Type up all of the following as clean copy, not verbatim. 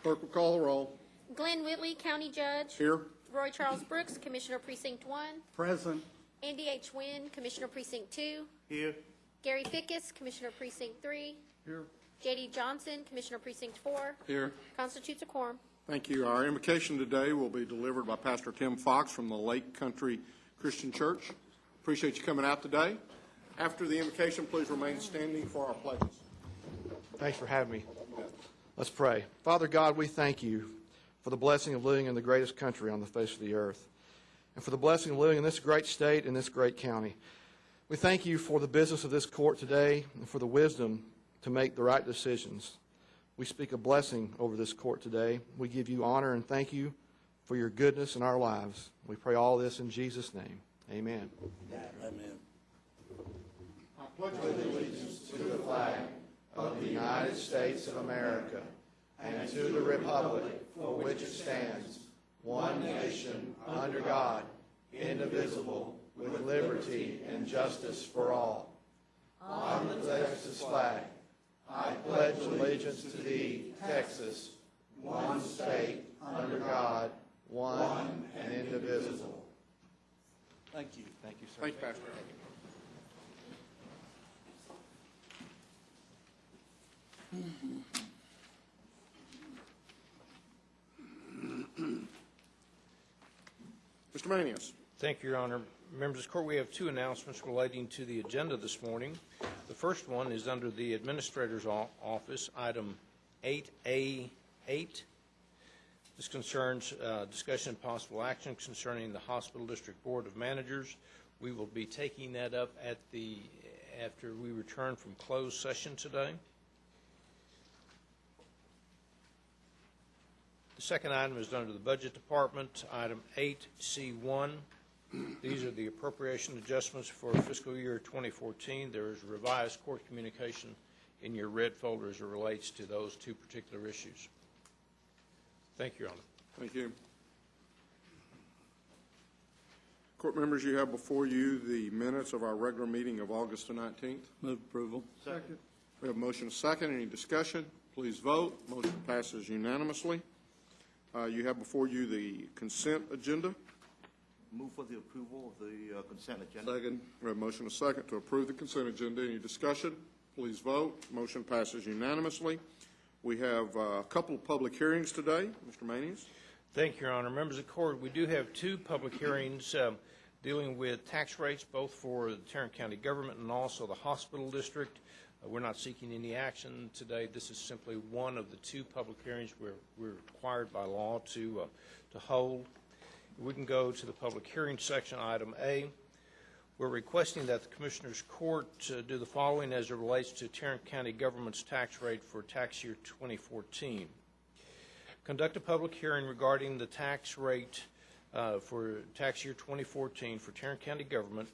Clerk will call the roll. Glenn Whitley, County Judge. Here. Roy Charles Brooks, Commissioner Precinct 1. Present. Andy H. Wynn, Commissioner Precinct 2. Here. Gary Fickus, Commissioner Precinct 3. Here. J.D. Johnson, Commissioner Precinct 4. Here. Constitutes a quorum. Thank you. Our invocation today will be delivered by Pastor Tim Fox from the Lake Country Christian Church. Appreciate you coming out today. After the invocation, please remain standing for our pledges. Thanks for having me. Let's pray. Father God, we thank you for the blessing of living in the greatest country on the face of the earth, and for the blessing of living in this great state and this great county. We thank you for the business of this court today and for the wisdom to make the right decisions. We speak a blessing over this court today. We give you honor and thank you for your goodness in our lives. We pray all this in Jesus' name. Amen. Amen. I pledge allegiance to the flag of the United States of America and to the republic for which it stands, one nation, under God, indivisible, with liberty and justice for all. On the Texas flag, I pledge allegiance to thee, Texas, one state, under God, one and indivisible. Thank you. Thank you, sir. Thank you, Pastor. Mr. Manius. Thank you, Your Honor. Members of the Court, we have two announcements relating to the agenda this morning. The first one is under the Administrator's Office, item 8A8. This concerns discussion and possible action concerning the Hospital District Board of Managers. We will be taking that up after we return from closed session today. The second item is under the Budget Department, item 8C1. These are the appropriation adjustments for fiscal year 2014. There is revised court communication in your red folder as it relates to those two particular issues. Thank you, Your Honor. Thank you. Court members, you have before you the minutes of our regular meeting of August the 19th. Move approval. Second. We have a motion and a second. Any discussion? Please vote. Motion passes unanimously. You have before you the consent agenda. Move for the approval of the consent agenda. Second. We have a motion and a second to approve the consent agenda. Any discussion? Please vote. Motion passes unanimously. We have a couple of public hearings today. Mr. Manius. Thank you, Your Honor. Members of the Court, we do have two public hearings dealing with tax rates, both for the Tarrant County government and also the hospital district. We're not seeking any action today. This is simply one of the two public hearings we're required by law to hold. We can go to the public hearing section, item A. We're requesting that the Commissioners Court do the following as it relates to Tarrant County government's tax rate for tax year 2014. Conduct a public hearing regarding the tax rate for tax year 2014 for Tarrant County government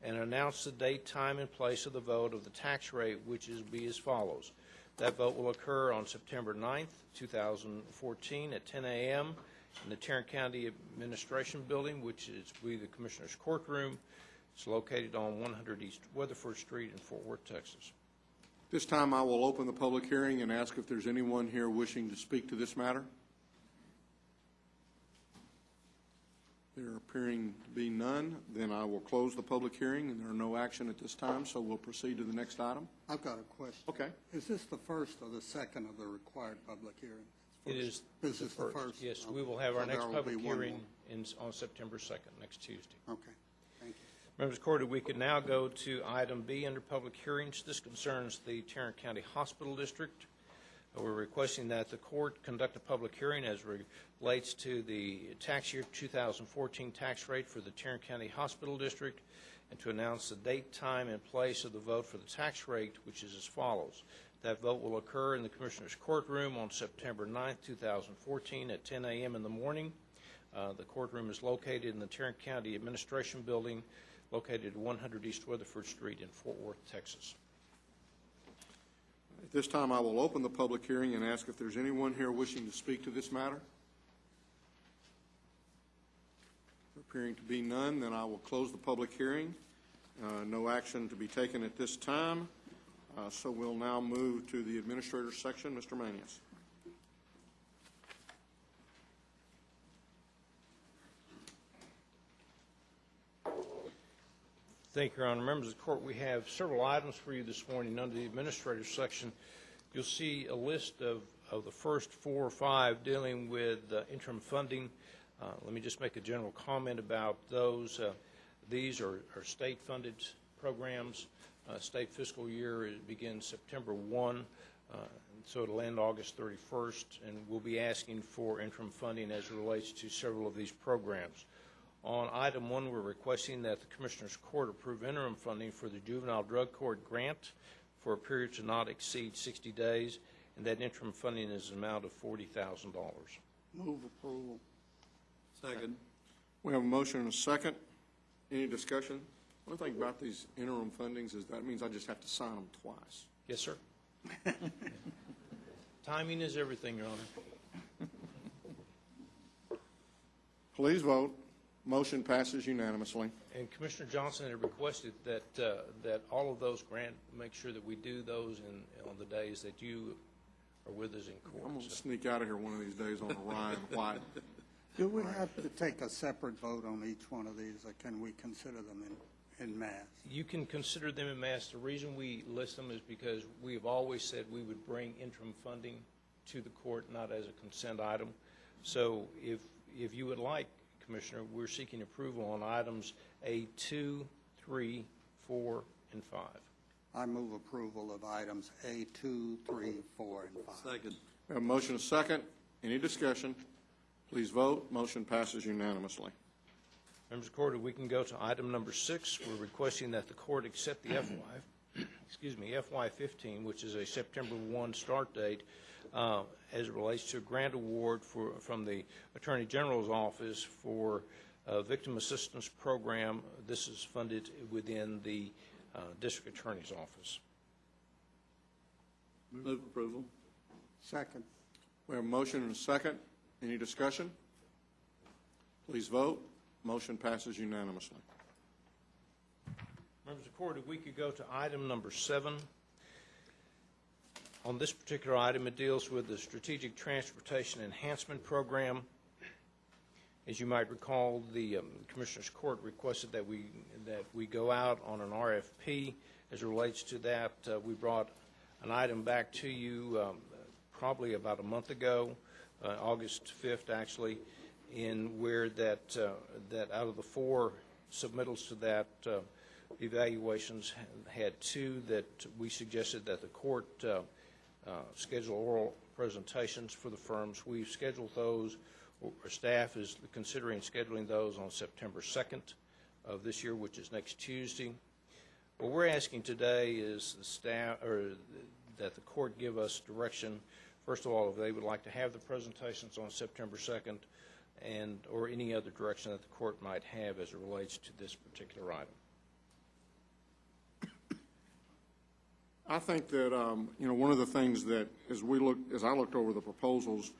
and announce the date, time, and place of the vote of the tax rate, which is be as follows. That vote will occur on September 9th, 2014 at 10 a.m. in the Tarrant County Administration Building, which is the Commissioner's Courtroom. It's located on 100 East Weatherford Street in Fort Worth, Texas. This time I will open the public hearing and ask if there's anyone here wishing to speak to this matter. There appearing to be none, then I will close the public hearing, and there are no action at this time, so we'll proceed to the next item. I've got a question. Okay. Is this the first or the second of the required public hearings? It is This is the first? Yes, Okay. we will have our So there next will public be one hearing more. on September 2nd, next Tuesday. Okay, thank you. Members of the Court, we can now go to item B under public hearings. This concerns the Tarrant County Hospital District. We're requesting that the court conduct a public hearing as relates to the tax year 2014 tax rate for the Tarrant County Hospital District and to announce the date, time, and place of the vote for the tax rate, which is as follows. That vote will occur in the Commissioner's Courtroom on September 9th, 2014 at 10 a.m. in the morning. The courtroom is located in the Tarrant County Administration Building, located at 100 East Weatherford Street in Fort Worth, Texas. At this time, I will open the public hearing and ask if there's anyone here wishing to speak to this matter. There appearing to be none, then I will close the public hearing. No action to be taken at this time. So we'll now move to the administrator's section. Mr. Manius. Thank you, Your Honor. Members of the court, we have several items for you this morning. Under the administrative section, you'll see a list of the first 4 or 5 dealing with interim funding. Let me just make a general comment about those. These are state-funded programs. State fiscal year begins September 1, so it'll end August 31st, and we'll be asking for interim funding as it relates to several of these programs. On item 1, we're requesting that the Commissioners Court approve interim funding for the Juvenile Drug Court grant for a period to not exceed 60 days, and that interim funding is an amount of $40,000. Move approval. Second. We have a motion and a second. Any discussion? One thing about these interim fundings is that means I just have to sign them twice. Yes, sir. Timing is everything, Your Honor. Please vote. Motion passes unanimously. And Commissioner Johnson had requested that that all of those make sure that we do those on the days that you are with us in court. I'm going to So, sneak out of here one of these days on a ride. Why? Do we have to take a separate vote on each one of these, or can we consider them in mass? you can consider them in mass. The reason we list them is because we have always said we would bring interim funding to the court, not as a consent item. So if you would like, Commissioner, we're seeking approval on items A2, 3, 4, and 5. I move approval of items A2, 3, 4, and 5. Second. We have a motion and a second. Any discussion? Please vote. Motion passes unanimously. Members of the court, if we can go to item number 6, we're requesting that the court accept the FY15, which is a September 1 start date, as it relates to a grant award from the Attorney General's Office for a victim assistance program. This is funded within the District Attorney's Office. Move approval. Second. We have a motion and a second. Any discussion? Please vote. Motion passes unanimously. Members of the court, if we could go to item number 7. On this particular item, it deals with the Strategic Transportation Enhancement Program. As you might recall, the Commissioners Court requested that we go out on an RFP. As it relates to that, we brought an item back to you probably about a month ago, August 5th actually, in where that out of the 4 submittals to that evaluations had 2 that we suggested that the court schedule oral presentations for the firms. We've scheduled those. Our staff is considering scheduling those on September 2nd of this year, which is next Tuesday. What we're asking today is the staff, or that the court give us direction, first of all, if they would like to have the presentations on September 2nd, and or any other direction that the court might have as it relates to this particular item. I think that one of the things that as I looked over the proposals,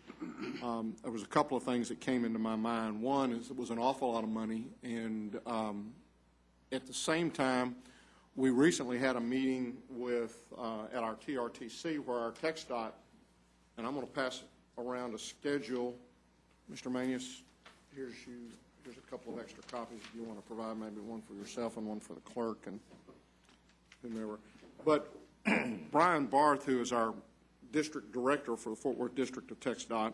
there was a couple of things that came into my mind. One is it was an awful lot of money, and at the same time, we recently had a meeting at our TRTC where our TxDOT, and I'm going to pass around a schedule. Mr. Manius, here's a couple of extra copies if you want to provide, maybe one for yourself and one for the clerk and whomever. But Brian Barth, who is our district director for the Fort Worth District of TxDOT,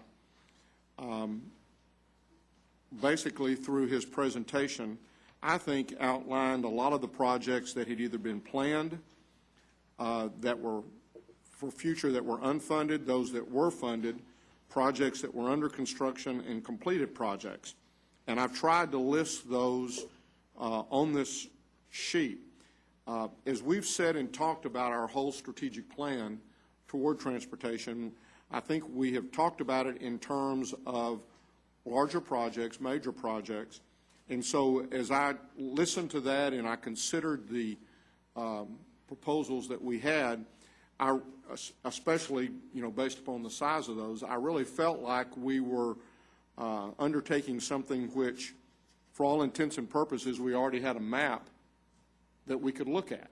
basically through his presentation, I think outlined a lot of the projects that had either been planned that were for future that were unfunded, those that were funded, projects that were under construction, and completed projects. And I've tried to list those on this sheet. As we've said and talked about our whole strategic plan toward transportation, I think we have talked about it in terms of larger projects, major projects. And so as I listened to that and I considered the proposals that we had, especially, based upon the size of those, I really felt like we were undertaking something which, for all intents and purposes, we already had a map that we could look at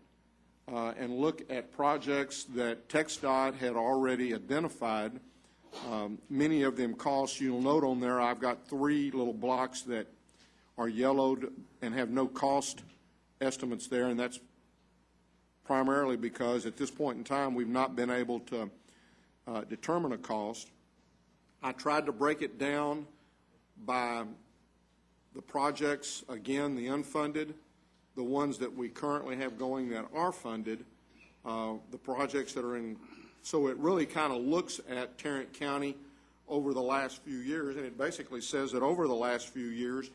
and look at projects that TxDOT had already identified. Many of them costs. You'll note on there I've got 3 little blocks that are yellowed and have no cost estimates there, and that's primarily because at this point in time, we've not been able to determine a cost. I tried to break it down by the projects, again, the unfunded, the ones that we currently have going that are funded, the projects that are in, so it really kind of looks at Tarrant County over the last few years, and it basically says that over the last few years,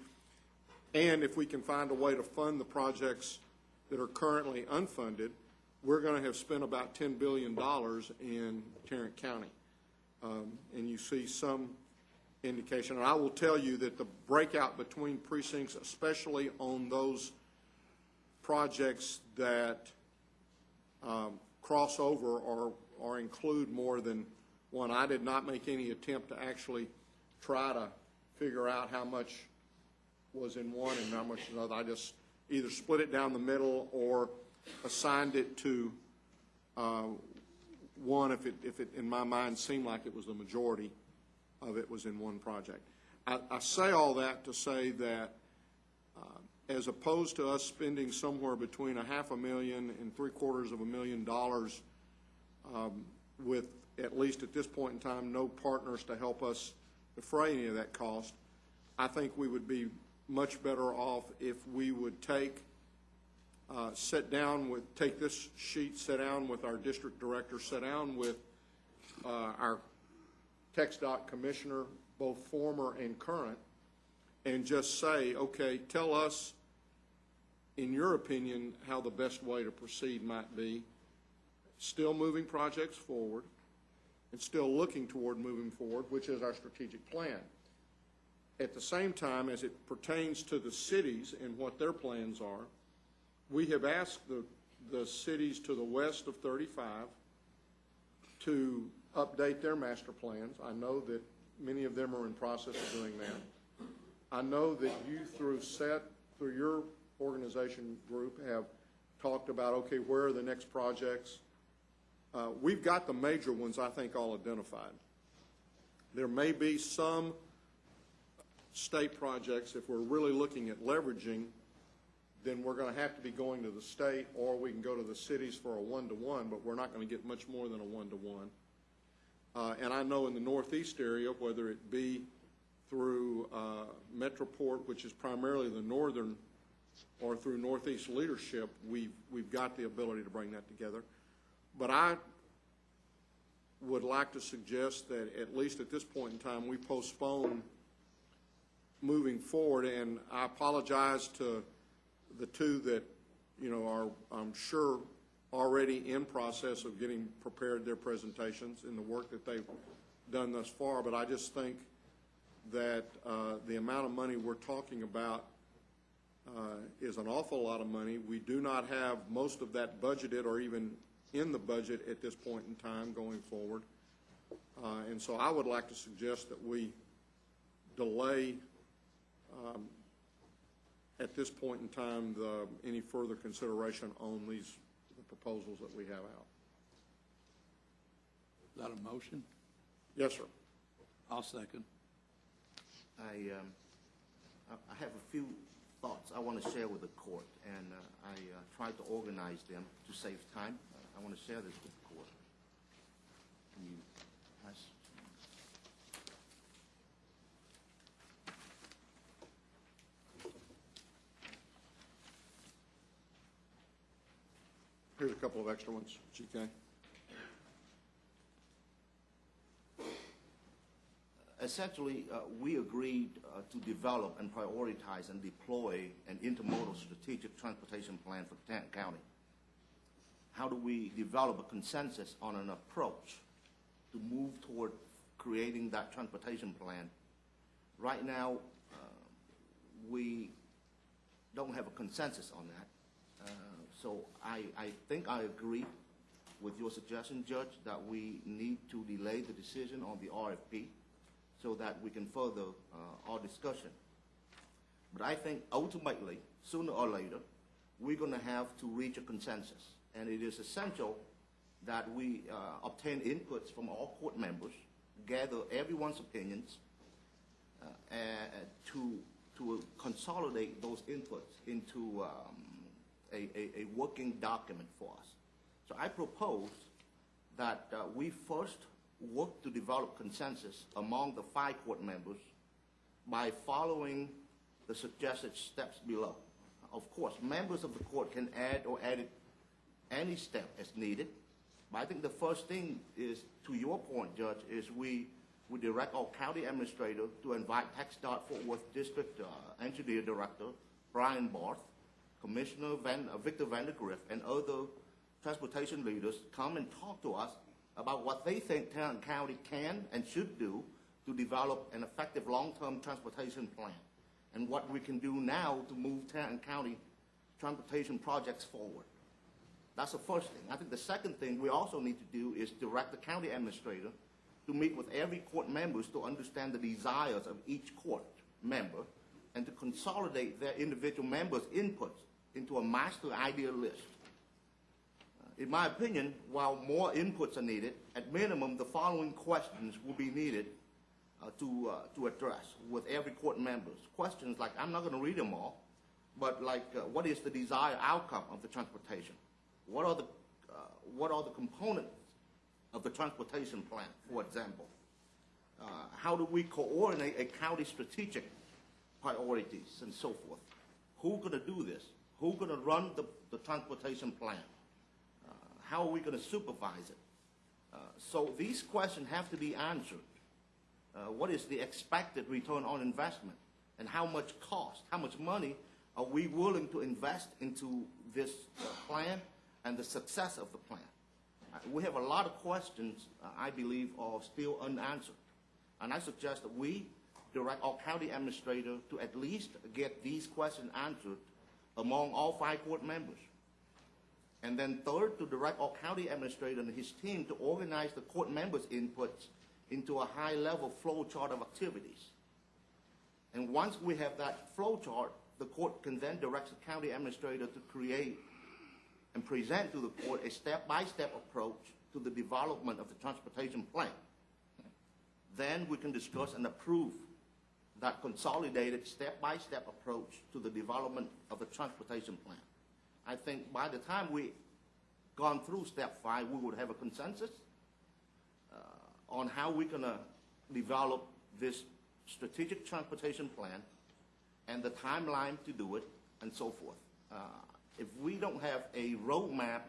and if we can find a way to fund the projects that are currently unfunded, we're going to have spent about $10 billion in Tarrant County. And you see some indication. And I will tell you that the breakout between precincts, especially on those projects that cross over or include more than one, I did not make any attempt to actually try to figure out how much was in one and how much in another. I just either split it down the middle or assigned it to one if it in my mind seemed like it was the majority of it was in one project. I say all that to say that as opposed to us spending somewhere between $500,000 and $750,000 with at least at this point in time no partners to help us defray any of that cost, I think we would be much better off if we would take this sheet, sit down with our district director, sit down with our TxDOT commissioner, both former and current, and just say, okay, tell us, in your opinion, how the best way to proceed might be, still moving projects forward and still looking toward moving forward, which is our strategic plan. At the same time, as it pertains to the cities and what their plans are, we have asked the cities to the west of 35 to update their master plans. I know that many of them are in process of doing that. I know that you through your organization group have talked about, okay, where are the next projects? We've got the major ones, I think, all identified. There may be some state projects, if we're really looking at leveraging, then we're going to have to be going to the state, or we can go to the cities for a one-to-one, but we're not going to get much more than a one-to-one. And I know in the northeast area, whether it be through Metroport, which is primarily the northern, or through Northeast Leadership, we've got the ability to bring that together. But I would like to suggest that at least at this point in time, we postpone moving forward, and I apologize to the two that, are, I'm sure, already in process of getting prepared their presentations and the work that they've done thus far, but I just think that the amount of money we're talking about is an awful lot of money. We do not have most of that budgeted or even in the budget at this point in time going forward. And so I would like to suggest that we delay at this point in time any further consideration on the proposals that we have out. Is that a motion? Yes, sir. I'll second. I have a few thoughts I want to share with the court, and I tried to organize them to save time. I want to share this with the court. Can you pass? Here's a couple of extra ones, GK. Essentially, we agreed to develop and prioritize and deploy an intermodal strategic transportation plan for Tarrant County. How do we develop a consensus on an approach to move toward creating that transportation plan? Right now, we don't have a consensus on that. So I think I agree with your suggestion, Judge, that we need to delay the decision on the RFP so that we can further our discussion. But I think ultimately, sooner or later, we're going to have to reach a consensus. And it is essential that we obtain inputs from all court members, gather everyone's opinions, and to consolidate those inputs into a working document for us. So I propose that we first work to develop consensus among the 5 court members by following the suggested steps below. Of course, members of the court can add or edit any step as needed, but I think the first thing is, to your point, Judge, is we direct our county administrator to invite TxDOT Fort Worth District Engineer Director Brian Barth, Commissioner Victor Vandergriff, and other transportation leaders come and talk to us about what they think Tarrant County can and should do to develop an effective long-term transportation plan, and what we can do now to move Tarrant County transportation projects forward. That's the first thing. I think the second thing we also need to do is direct the county administrator to meet with every court members to understand the desires of each court member and to consolidate their individual members' inputs into a master idea list. In my opinion, while more inputs are needed, at minimum, the following questions will be needed to address with every court members. Questions like, I'm not going to read them all, but like, what is the desired outcome of the transportation? What are the components of the transportation plan, for example? How do we coordinate a county strategic priorities and so forth? Who's going to do this? Who's going to run the transportation plan? How are we going to supervise it? So these questions have to be answered. What is the expected return on investment? And how much cost, how much money are we willing to invest into this plan and the success of the plan? We have a lot of questions, I believe, are still unanswered. And I suggest that we direct our county administrator to at least get these questions answered among all 5 court members. And then third, to direct our county administrator and his team to organize the court members' inputs into a high-level flow chart of activities. And once we have that flow chart, the court can then direct the county administrator to create and present to the court a step-by-step approach to the development of the transportation plan. Then we can discuss and approve that consolidated step-by-step approach to the development of the transportation plan. I think by the time we gone through step 5, we would have a consensus on how we're going to develop this strategic transportation plan and the timeline to do it and so forth. If we don't have a roadmap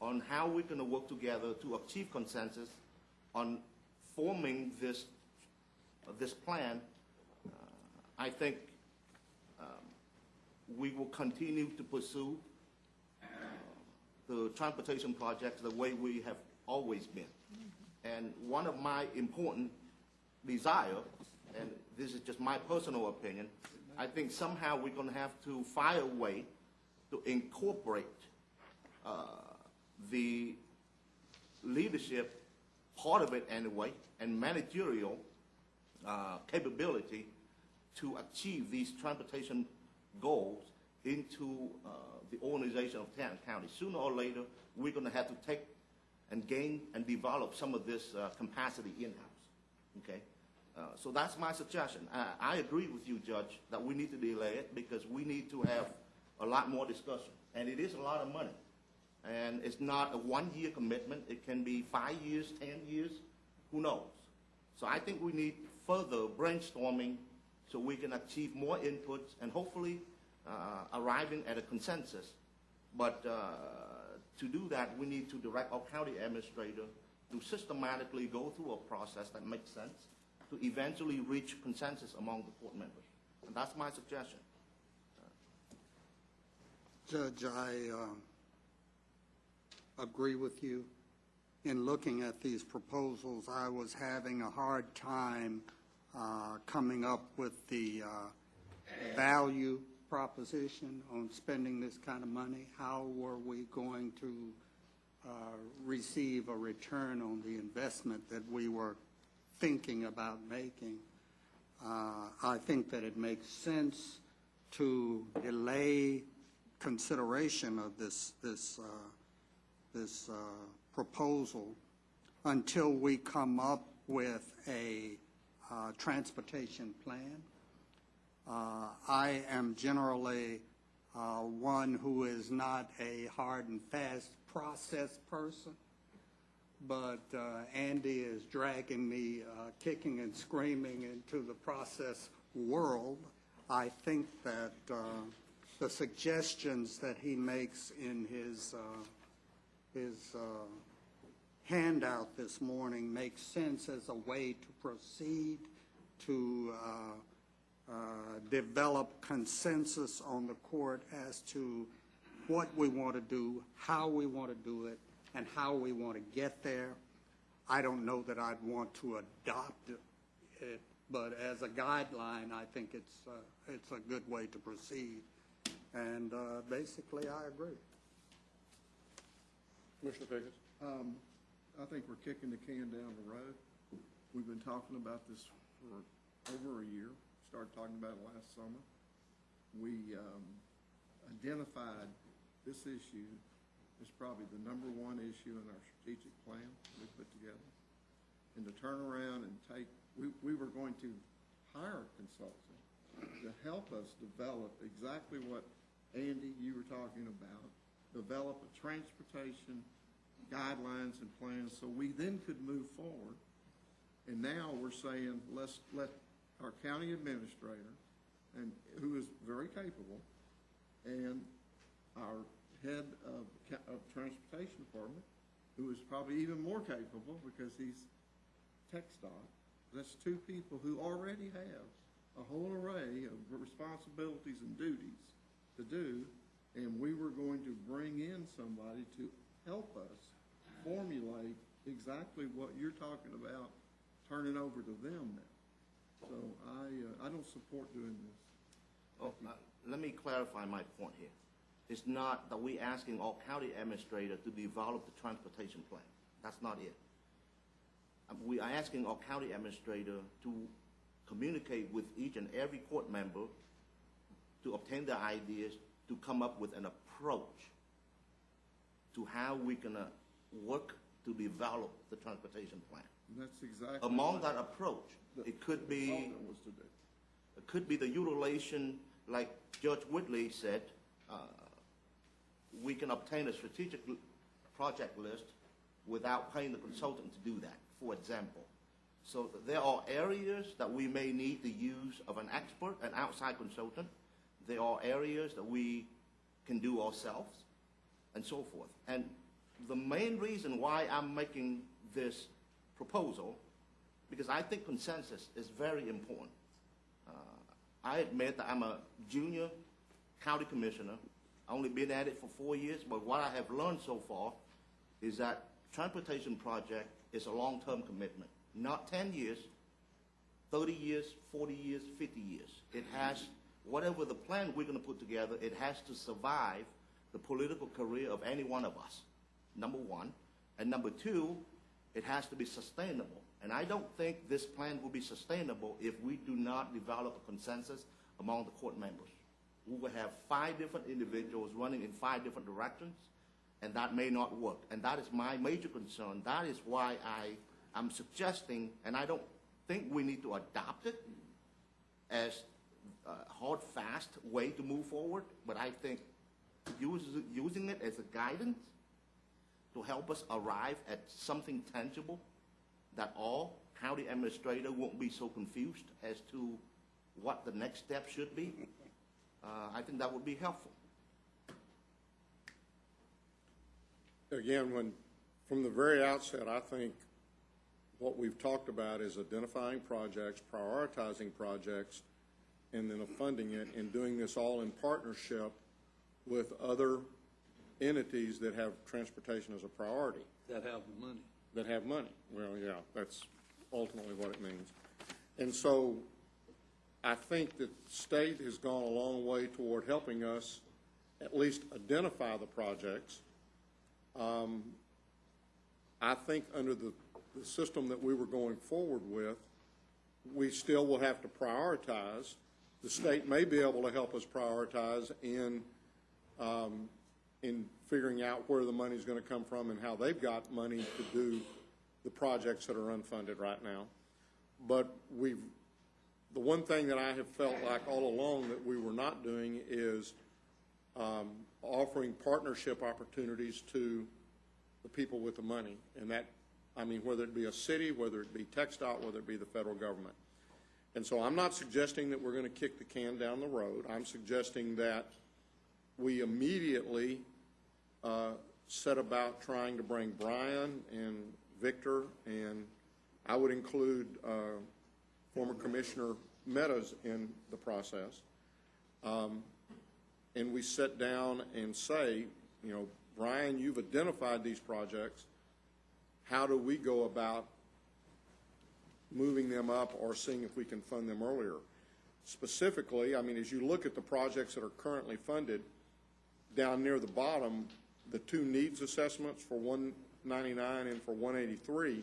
on how we're going to work together to achieve consensus on forming this plan, I think we will continue to pursue the transportation projects the way we have always been. And one of my important desires, and this is just my personal opinion, I think somehow we're going to have to find a way to incorporate the leadership, part of it anyway, and managerial capability to achieve these transportation goals into the organization of Tarrant County. Sooner or later, we're going to have to take and gain and develop some of this capacity in-house, okay? So that's my suggestion. I agree with you, Judge, that we need to delay it because we need to have a lot more discussion. And it is a lot of money. And it's not a 1-year commitment. It can be 5 years, 10 years, who knows? So I think we need further brainstorming so we can achieve more inputs and hopefully arriving at a consensus. But to do that, we need to direct our county administrator to systematically go through a process that makes sense to eventually reach consensus among the court members. And that's my suggestion. Judge, I agree with you. In looking at these proposals, I was having a hard time coming up with the value proposition on spending this kind of money. How were we going to receive a return on the investment that we were thinking about making? I think that it makes sense to delay consideration of this proposal until we come up with a transportation plan. I am generally one who is not a hard and fast process person, but Andy is dragging me kicking and screaming into the process world. I think that the suggestions that he makes in his handout this morning make sense as a way to proceed to develop consensus on the court as to what we want to do, how we want to do it, and how we want to get there. I don't know that I'd want to adopt it, but as a guideline, I think it's a good way to proceed. And basically, I agree. Commissioner Pickens? I think we're kicking the can down the road. We've been talking about this for over a year. Started talking about it last summer. We identified this issue as probably the number one issue in our strategic plan we put together. And to turn around and we were going to hire a consultant to help us develop exactly what, Andy, you were talking about, develop a transportation guidelines and plans so we then could move forward. And now we're saying, let's let our county administrator, and who is very capable, and our head of transportation department, who is probably even more capable because he's TxDOT. That's two people who already have a whole array of responsibilities and duties to do, and we were going to bring in somebody to help us formulate exactly what you're talking about, turning over to them now. So I don't support doing this. Oh, let me clarify my point here. It's not that we're asking our county administrator to develop the transportation plan. That's not it. We are asking our county administrator to communicate with each and every court member to obtain their ideas, to come up with an approach to how we're going to work to develop the transportation plan. And that's exactly Among what that approach, it could the be consultant was to do. it could be the utilization, like Judge Whitley said, we can obtain a strategic project list without paying the consultant to do that, for example. So there are areas that we may need the use of an expert, an outside consultant. There are areas that we can do ourselves, and so forth. And the main reason why I'm making this proposal, because I think consensus is very important. I admit that I'm a junior county commissioner. I've only been at it for 4 years, but what I have learned so far is that transportation project is a long-term commitment, not 10 years, 30 years, 40 years, 50 years. It has, whatever the plan we're going to put together, it has to survive the political career of any one of us, number one. And number two, it has to be sustainable. And I don't think this plan will be sustainable if we do not develop a consensus among the court members. We will have 5 different individuals running in 5 different directions, and that may not work. And that is my major concern. That is why I'm suggesting, and I don't think we need to adopt it as a hard, fast way to move forward, but I think using it as a guidance to help us arrive at something tangible that all county administrators won't be so confused as to what the next step should be. I think that would be helpful. Again, from the very outset, I think what we've talked about is identifying projects, prioritizing projects, and then funding it, and doing this all in partnership with other entities that have transportation as a priority. That have the money. That have money. Well, yeah, that's ultimately what it means. And so I think that the state has gone a long way toward helping us at least identify the projects. I think under the system that we were going forward with, we still will have to prioritize. The state may be able to help us prioritize in figuring out where the money is going to come from and how they've got money to do the projects that are unfunded right now. But the one thing that I have felt like all along that we were not doing is offering partnership opportunities to the people with the money. And that, I mean, whether it be a city, whether it be TxDOT, whether it be the federal government. And so I'm not suggesting that we're going to kick the can down the road. I'm suggesting that we immediately set about trying to bring Brian and Victor, and I would include former Commissioner Meadows in the process. And we sit down and say, you know, Brian, you've identified these projects. How do we go about moving them up or seeing if we can fund them earlier? Specifically, I mean, as you look at the projects that are currently funded, down near the bottom, the two needs assessments for 199 and for 183,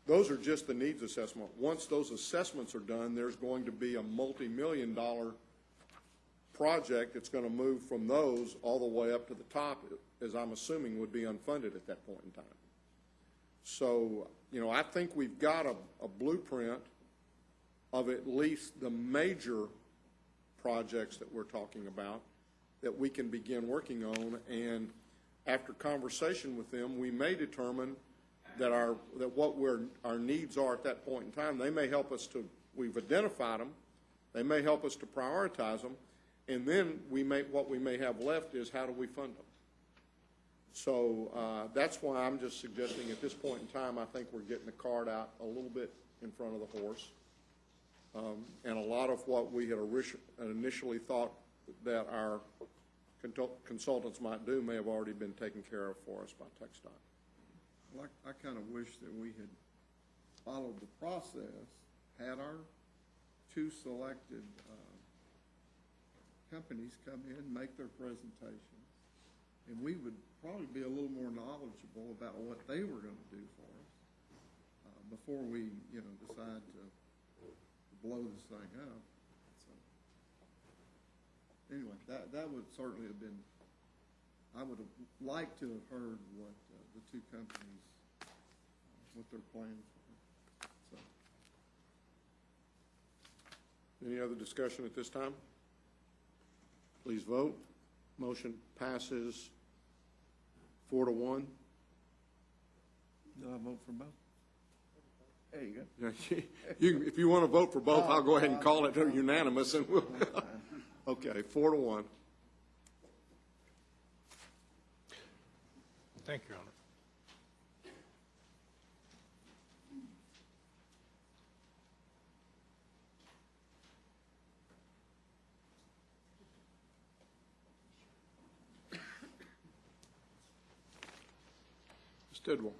those are just the needs assessment. Once those assessments are done, there's going to be a multi-million-dollar project that's going to move from those all the way up to the top, as I'm assuming would be unfunded at that point in time. So, you know, I think we've got a blueprint of at least the major projects that we're talking about that we can begin working on, and after conversation with them, we may determine that our needs are at that point in time. They may help us to, we've identified them, they may help us to prioritize them, and then what we may have left is how do we fund them. So that's why I'm just suggesting at this point in time, I think we're getting the cart out a little bit in front of the horse. And a lot of what we had initially thought that our consultants might do may have already been taken care of for us by TxDOT. Well, I kind of wish that we had followed the process, had our two selected companies come in, make their presentations, and we would probably be a little more knowledgeable about what they were going to do for us before we, you know, decide to blow this thing up. So, anyway, that would certainly have been, I would have liked to have heard what the two companies, what their plans were. So. Any other discussion at this time? Please vote. Motion passes 4-1. Do I vote for both? There you go. If you want to vote for both, I'll go ahead and call it unanimous, and we'll. Okay, 4-1. Thank you, Your Honor. Ms. Tidwell.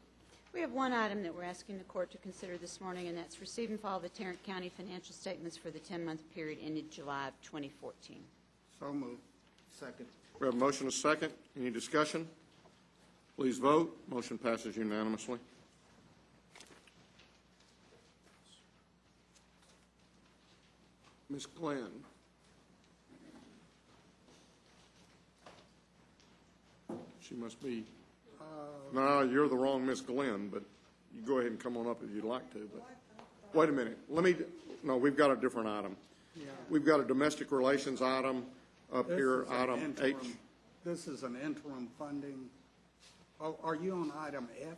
We have one item that we're asking the court to consider this morning, and that's receive and file the Tarrant County financial statements for the 10-month period ended July of 2014. So moved. Second. We have a motion and a second. Any discussion? Please vote. Motion passes unanimously. Ms. Glenn. She must be, no, you're the wrong Miss Glenn, but you go ahead and come on up if you'd like to. But wait a minute. No, we've got a different item. Yeah. We've got a domestic relations item up This here, is an item H. interim- This is an interim funding. Oh, are you on item F?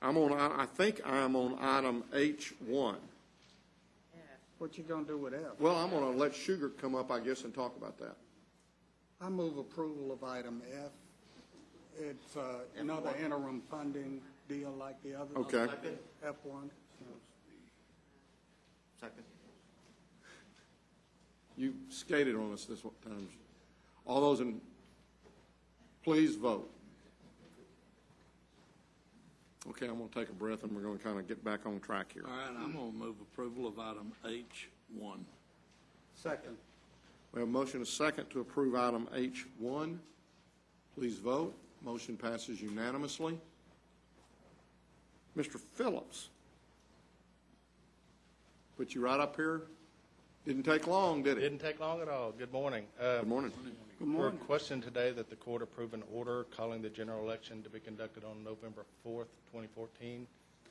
I think I'm on item H1. What you gonna do with F? Well, I'm going to let Sugar come up, I guess, and talk about that. I move approval of item F. It's another interim funding deal like the others. Okay. F1. Second. You skated on us this time. All those in, please vote. Okay, I'm going to take a breath, and we're going to kind of get back on track here. All right, I'm going to move approval of item H1. Second. We have a motion and a second to approve item H1. Please vote. Motion passes unanimously. Mr. Phillips. Put you right up here. Didn't take long, did it? Didn't take long at all. Good morning. Good morning. Good We're morning. requesting today that the court approve an order calling the general election to be conducted on November 4th, 2014.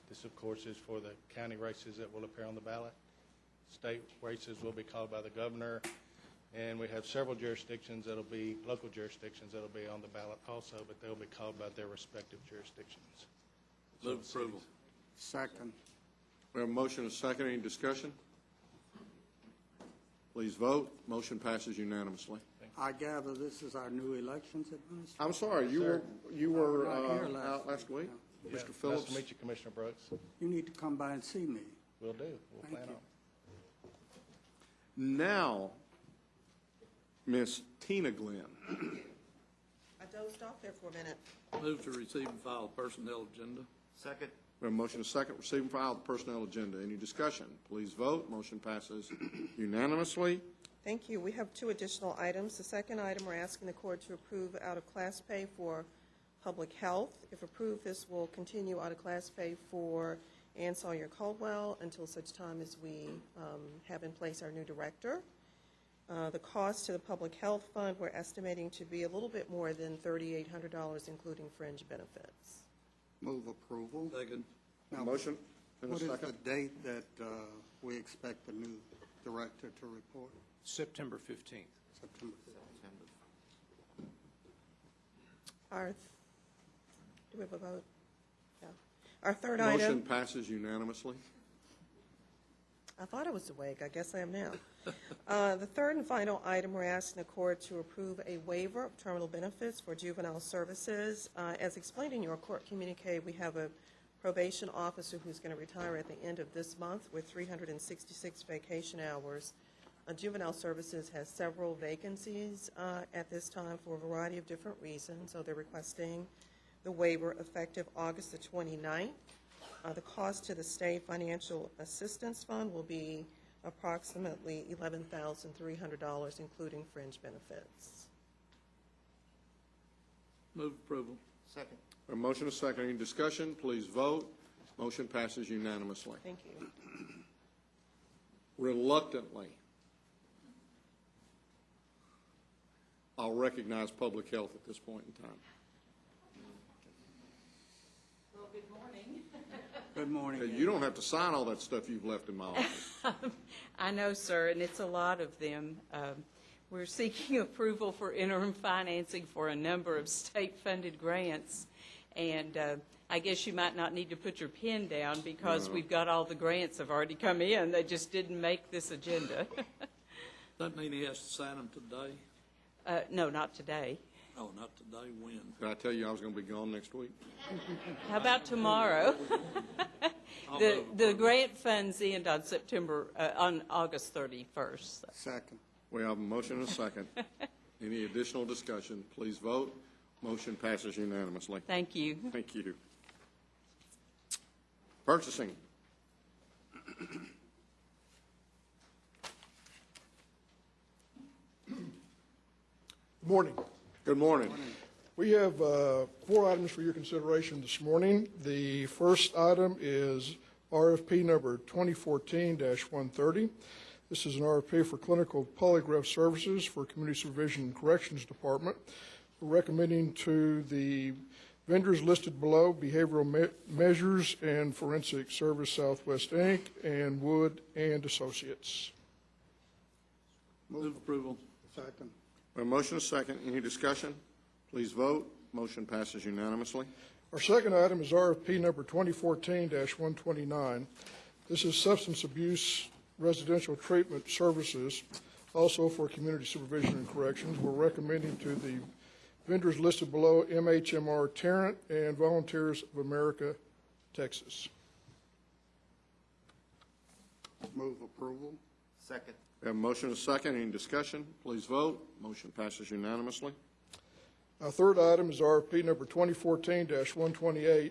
This, of course, is for the county races that will appear on the ballot. State races will be called by the governor. And we have several jurisdictions that'll be, local jurisdictions that'll be on the ballot also, but they'll be called by their respective jurisdictions. Move approval. Second. We have a motion and a second. Any discussion? Please vote. Motion passes unanimously. I gather this is our new elections administrator? I'm sorry, you were Not here out last week? Yeah. Mr. Phillips? Nice to meet you, Commissioner Brooks. You need to come by and see me. Will do. We'll Thank plan you. on. Now, Miss Tina Glenn. I dozed off there for a minute. Move to receive and file personnel agenda. Second. We have a motion and a second. Receive and file the personnel agenda. Any discussion? Please vote. Motion passes unanimously. Thank you. We have two additional items. The second item, we're asking the court to approve out-of-class pay for public health. If approved, this will continue out-of-class pay for Ann Sawyer Caldwell until such time as we have in place our new director. The cost to the public health fund, we're estimating to be a little bit more than $3,800, including fringe benefits. Move approval. Second. Now, Motion and a what is the second. date that we expect the new director to report? September 15th. September 5th. Do we have a vote? Yeah. Our third Motion item, passes unanimously. I thought I was awake. I guess I am now. The third and final item, we're asking the court to approve a waiver of terminal benefits for juvenile services. As explained in your court communique, we have a probation officer who's going to retire at the end of this month with 366 vacation hours. Juvenile Services has several vacancies at this time for a variety of different reasons, so they're requesting the waiver effective August the 29th. The cost to the State Financial Assistance Fund will be approximately $11,300, including fringe benefits. Move approval. Second. A motion and a second. Any discussion? Please vote. Motion passes unanimously. Thank you. Reluctantly, I'll recognize public health at this point in time. Well, good morning. Good morning. You don't have to sign all that stuff you've left in my office. I know, sir, and it's a lot of them. We're seeking approval for interim financing for a number of state-funded grants, and I guess you might not need to put your pen down because we've got all the grants have already come in. They just didn't make this agenda. Doesn't mean he has to sign them today. No, not today. Oh, not today, when? Did I tell you I was going to be gone next week? How about tomorrow? The grant funds end on on August 31st. Second. We have a motion and a second. Any additional discussion? Please vote. Motion passes unanimously. Thank you. Thank you. Purchasing. Morning. Good morning. We have 4 items for your consideration this morning. The first item is RFP number 2014-130. This is an RFP for clinical polygraph services for Community Supervision and Corrections Department. We're recommending to the vendors listed below Behavioral Measures and Forensic Service Southwest, Inc. and Wood and Associates. Move approval. Second. A motion and a second. Any discussion? Please vote. Motion passes unanimously. Our second item is RFP number 2014-129. This is substance abuse residential treatment services, also for Community Supervision and Corrections. We're recommending to the vendors listed below MHMR Tarrant and Volunteers of America, Texas. Move approval. Second. We have a motion and a second. Any discussion? Please vote. Motion passes unanimously. Our third item is RFP number 2014-128.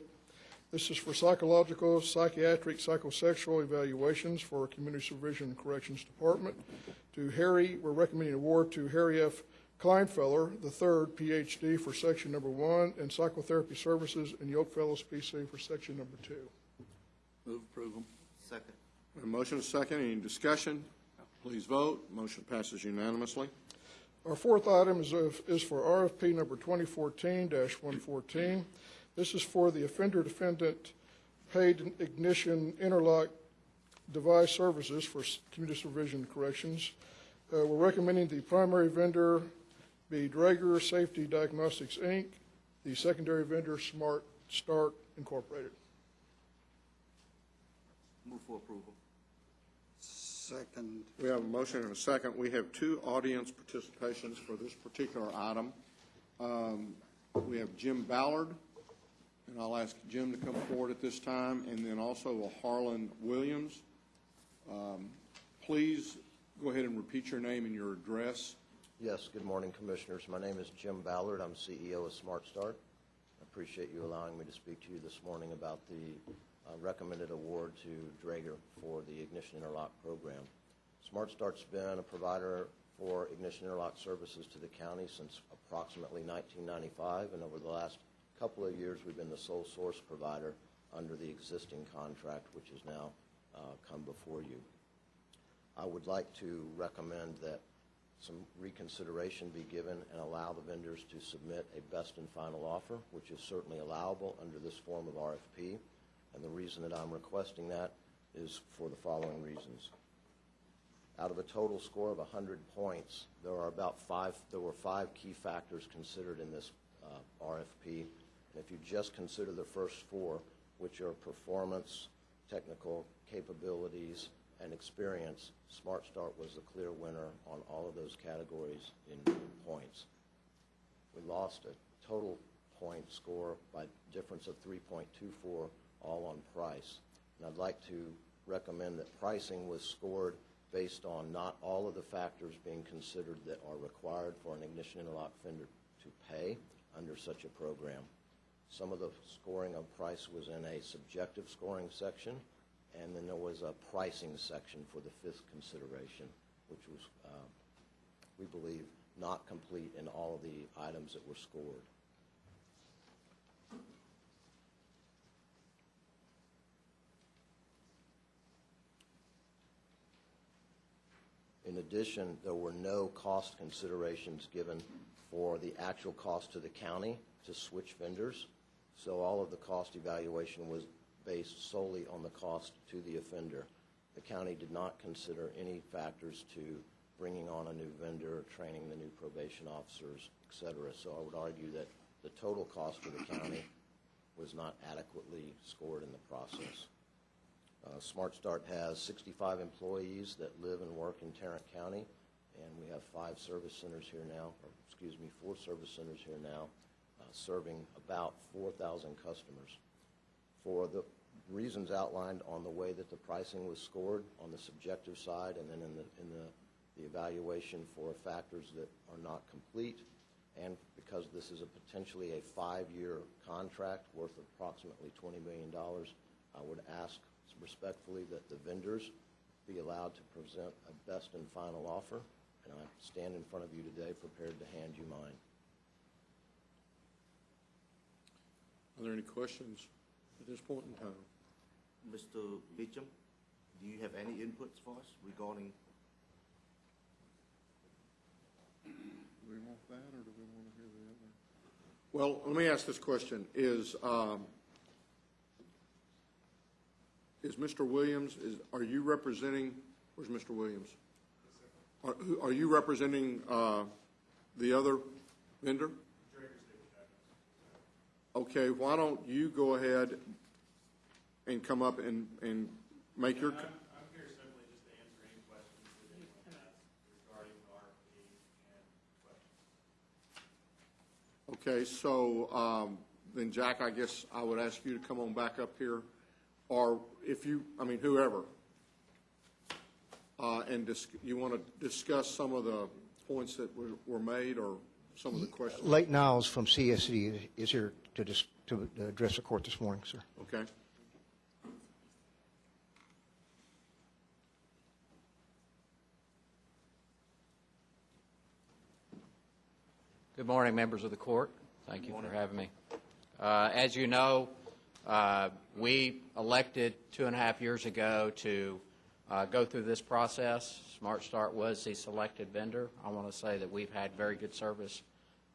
This is for psychological, psychiatric, psychosexual evaluations for Community Supervision and Corrections Department. We're recommending award to Harry F. Kleinfeller, III, Ph.D. for section number 1, and psychotherapy services and Yoke Fellows, P.C. for section number 2. Move approval. Second. We have a motion and a second. Any discussion? Please vote. Motion passes unanimously. Our fourth item is for RFP number 2014-114. This is for the offender-defendant paid ignition interlock device services for Community Supervision and Corrections. we're recommending the primary vendor be Draeger Safety Diagnostics, Inc., the secondary vendor, Smart Start Incorporated. Move for approval. Second. We have a motion and a second. We have two audience participations for this particular item. We have Jim Ballard, and I'll ask Jim to come forward at this time, and then also a Harlan Williams. Please go ahead and repeat your name and your address. Yes, good morning, Commissioners. My name is Jim Ballard. I'm CEO of Smart Start. I appreciate you allowing me to speak to you this morning about the recommended award to Draeger for the Ignition Interlock program. Smart Start's been a provider for ignition interlock services to the county since approximately 1995, and over the last couple of years we've been the sole source provider under the existing contract, which has now come before you. I would like to recommend that some reconsideration be given and allow the vendors to submit a best and final offer, which is certainly allowable under this form of RFP. And the reason that I'm requesting that is for the following reasons. Out of a total score of 100 points, there were 5 key factors considered in this RFP. And if you just consider the first 4, which are performance, technical capabilities, and experience, Smart Start was the clear winner on all of those categories in points. We lost a total point score by difference of 3.24, all on price. And I'd like to recommend that pricing was scored based on not all of the factors being considered that are required for an ignition interlock vendor to pay under such a program. Some of the scoring of price was in a subjective scoring section, and then there was a pricing section for the 5th consideration, which was, we believe, not complete in all of the items that were scored. In addition, there were no cost considerations given for the actual cost to the county to switch vendors, so all of the cost evaluation was based solely on the cost to the offender. The county did not consider any factors to bringing on a new vendor, training the new probation officers, et cetera. So I would argue that the total cost to the county was not adequately scored in the process. Smart Start has 65 employees that live and work in Tarrant County, and we have 5 service centers here now, or excuse me, 4 service centers here now, serving about 4,000 customers. For the reasons outlined on the way that the pricing was scored on the subjective side, and then in the evaluation for factors that are not complete, and because this is potentially a 5-year contract worth approximately $20 million, I would ask respectfully that the vendors be allowed to present a best and final offer, and I stand in front of you today prepared to hand you mine. Are there any questions at this point in time? Mr. Beecham, do you have any inputs for us regarding? Do we want that, or do we want to hear the other? Well, let me ask this question. Is Mr. Williams, are you representing, where's Mr. Williams? Are you representing the other vendor? Okay, why don't you go ahead and come up and make your... I'm here simply just to answer any questions that anyone has regarding the RFP and questions. Okay, so then Jack, I guess I would ask you to come on back up here, or if you, whoever, and you want to discuss some of the points that were made or some of the questions. Lake Niles from CSD is here to address the court this morning, sir. Okay. Good morning, members of the court. Thank you for having me. As you know, we elected 2.5 years ago to go through this process. Smart Start was the selected vendor. I want to say that we've had very good service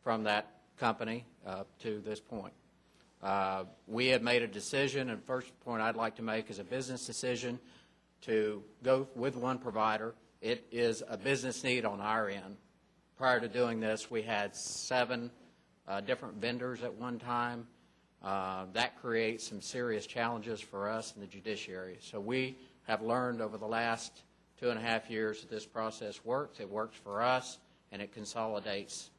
from that company to this point. We have made a decision, and first point I'd like to make is a business decision to go with one provider It is a business need on our end. Prior to doing this, we had 7 different vendors at one time. That creates some serious challenges for us in the judiciary. So we have learned over the last 2.5 years that this process works. It works for us, and it consolidates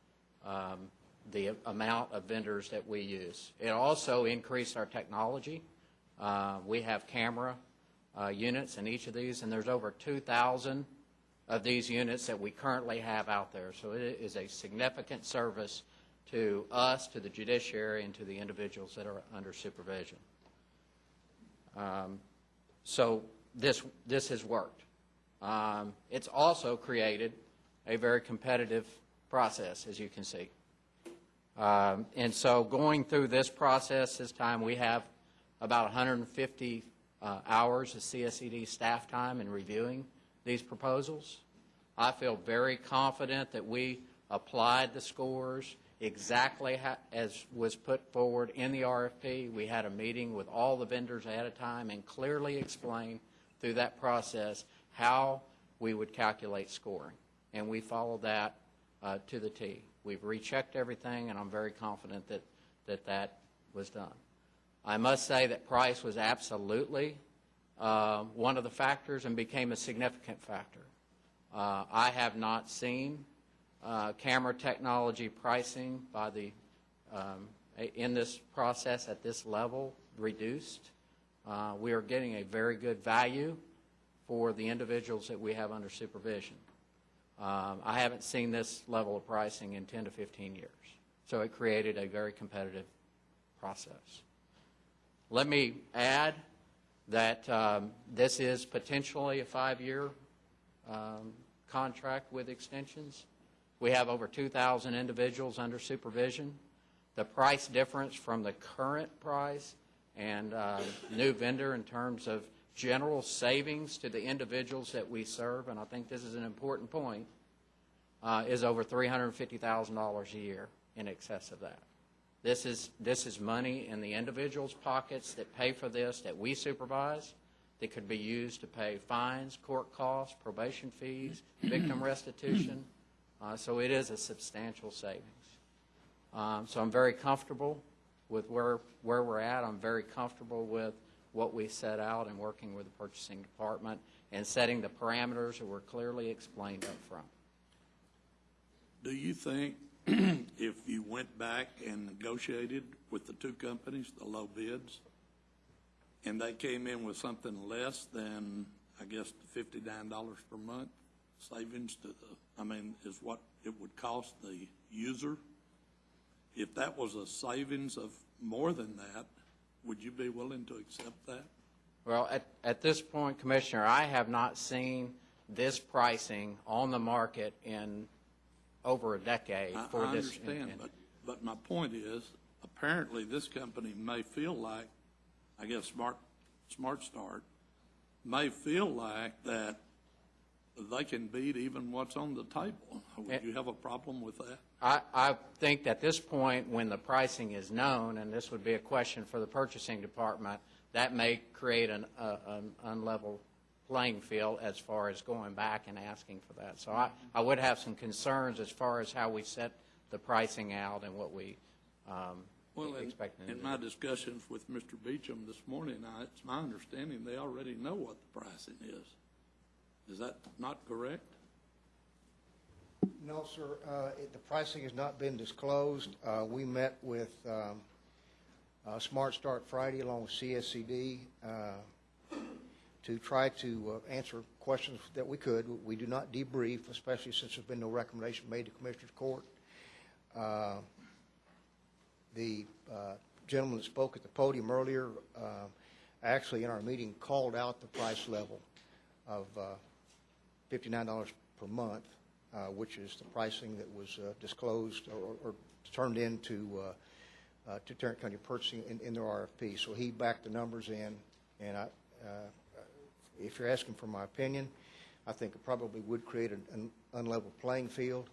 the amount of vendors that we use. It also increased our technology. We have camera units in each of these, and there's over 2,000 of these units that we currently have out there. So it is a significant service to us, to the judiciary, and to the individuals that are under supervision. So this has worked. It's also created a very competitive process, as you can see. And so going through this process this time, we have about 150 hours of CSED staff time in reviewing these proposals. I feel very confident that we applied the scores exactly as was put forward in the RFP. We had a meeting with all the vendors ahead of time and clearly explained through that process how we would calculate scoring. And we followed that to the T. We've rechecked everything, and I'm very confident that was done. I must say that price was absolutely one of the factors and became a significant factor. I have not seen camera technology pricing by in this process at this level reduced. We are getting a very good value for the individuals that we have under supervision. I haven't seen this level of pricing in 10 to 15 years. So it created a very competitive process. Let me add that this is potentially a 5-year contract with extensions. We have over 2,000 individuals under supervision. The price difference from the current price and new vendor in terms of general savings to the individuals that we serve, and I think this is an important point, is over $350,000 a year, in excess of that. This is money in the individuals' pockets that pay for this, that we supervise, that could be used to pay fines, court costs, probation fees, victim restitution. So it is a substantial savings. So I'm very comfortable with where we're at. I'm very comfortable with what we set out and working with the purchasing department and setting the parameters that were clearly explained up front. Do you think if you went back and negotiated with the 2 companies, the low bids, and they came in with something less than, I guess, the $59 per month savings is what it would cost the user? If that was a savings of more than that, would you be willing to accept that? Well, at this point, Commissioner, I have not seen this pricing on the market in over a decade for I this. understand, but my point is, apparently this company may feel like, I guess Smart Start may feel like that they can beat even what's on the table. Would you have a problem with that? I think at this point, when the pricing is known, and this would be a question for the purchasing department, that may create an unlevel playing field as far as going back and asking for that. So I would have some concerns as far as how we set the pricing out and what we expect. In my discussions with Mr. Beecham this morning, it's my understanding they already know what the pricing is. Is that not correct? No, sir. The pricing has not been disclosed. We met with Smart Start Friday along with CSCD to try to answer questions that we could. We do not debrief, especially since there's been no recommendation made to Commissioner's Court. The gentleman that spoke at the podium earlier actually in our meeting called out the price level of $59 per month, which is the pricing that was disclosed or turned into to Tarrant County Purchasing in their RFP. So he backed the numbers in, and if you're asking for my opinion, I think it probably would create an unlevel playing field.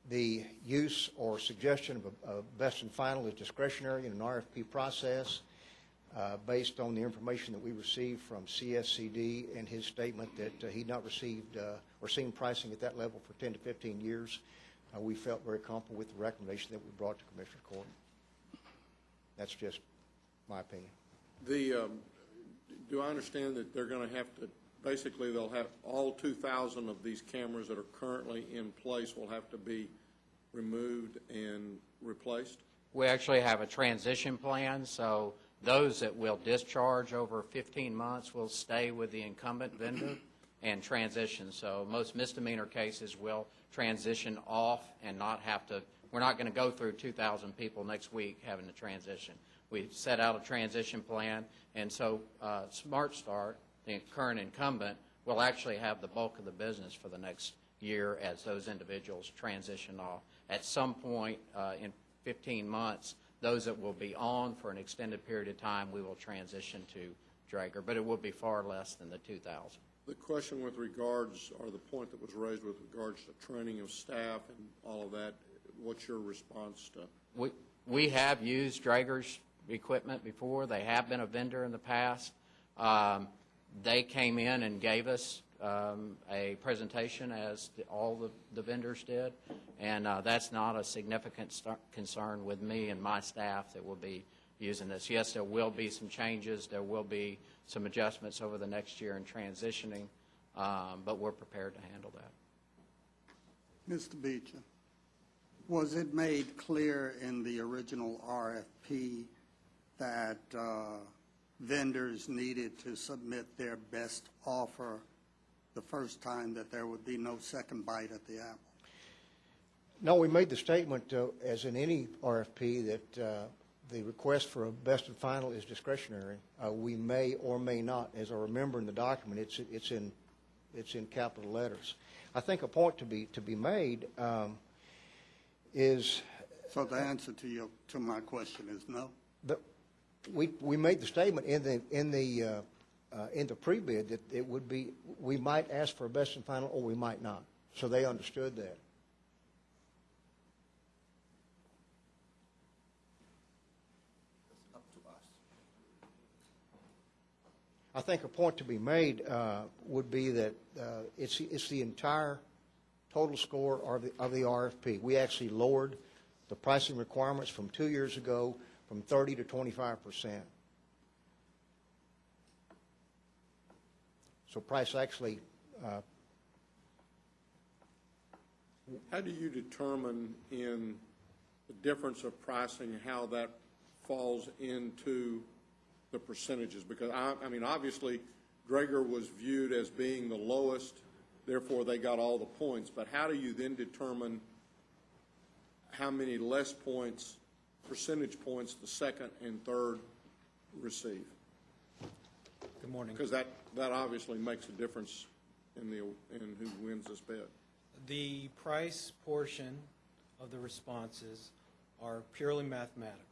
The use or suggestion of a best and final is discretionary in an RFP process. based on the information that we received from CSCD and his statement that he'd not received or seen pricing at that level for 10 to 15 years, we felt very comfortable with the recommendation that we brought to Commissioner Court. That's just my opinion. Do I understand that they're going to have to, basically they'll have all 2,000 of these cameras that are currently in place will have to be removed and replaced? We actually have a transition plan, so those that will discharge over 15 months will stay with the incumbent vendor and transition. So most misdemeanor cases will transition off and not have to, we're not going to go through 2,000 people next week having to transition. We set out a transition plan, and so Smart Start, the current incumbent, will actually have the bulk of the business for the next year as those individuals transition off. At some point in 15 months, those that will be on for an extended period of time, we will transition to Draeger, but it will be far less than the 2,000. The question with regards, or the point that was raised with regards to training of staff and all of that, what's your response to? We have used Draeger's equipment before. They have been a vendor in the past. They came in and gave us a presentation, as all the vendors did, and that's not a significant concern with me and my staff that will be using this. Yes, there will be some changes. There will be some adjustments over the next year in transitioning, but we're prepared to handle that. Mr. Beecher, was it made clear in the original RFP that vendors needed to submit their best offer the first time, that there would be no second bite at the apple? No, we made the statement, as in any RFP, that the request for a best and final is discretionary. We may or may not. As I remember in the document, it's in capital letters. I think a point to be made is. So the answer to my question is no. We made the statement in the pre-bid that it would be, we might ask for a best and final or we might not. So they understood that. Up to us. I think a point to be made would be that it's the entire total score of the RFP. We actually lowered the pricing requirements from 2 years ago from 30 to 25%. So price actually. How do you determine in the difference of pricing how that falls into the percentages? Because, I mean, obviously, Draeger was viewed as being the lowest, therefore they got all the points. But how do you then determine how many less points, percentage points, the second and third receive? Good morning. Because that obviously makes a difference in who wins this bid. The price portion of the responses are purely mathematical.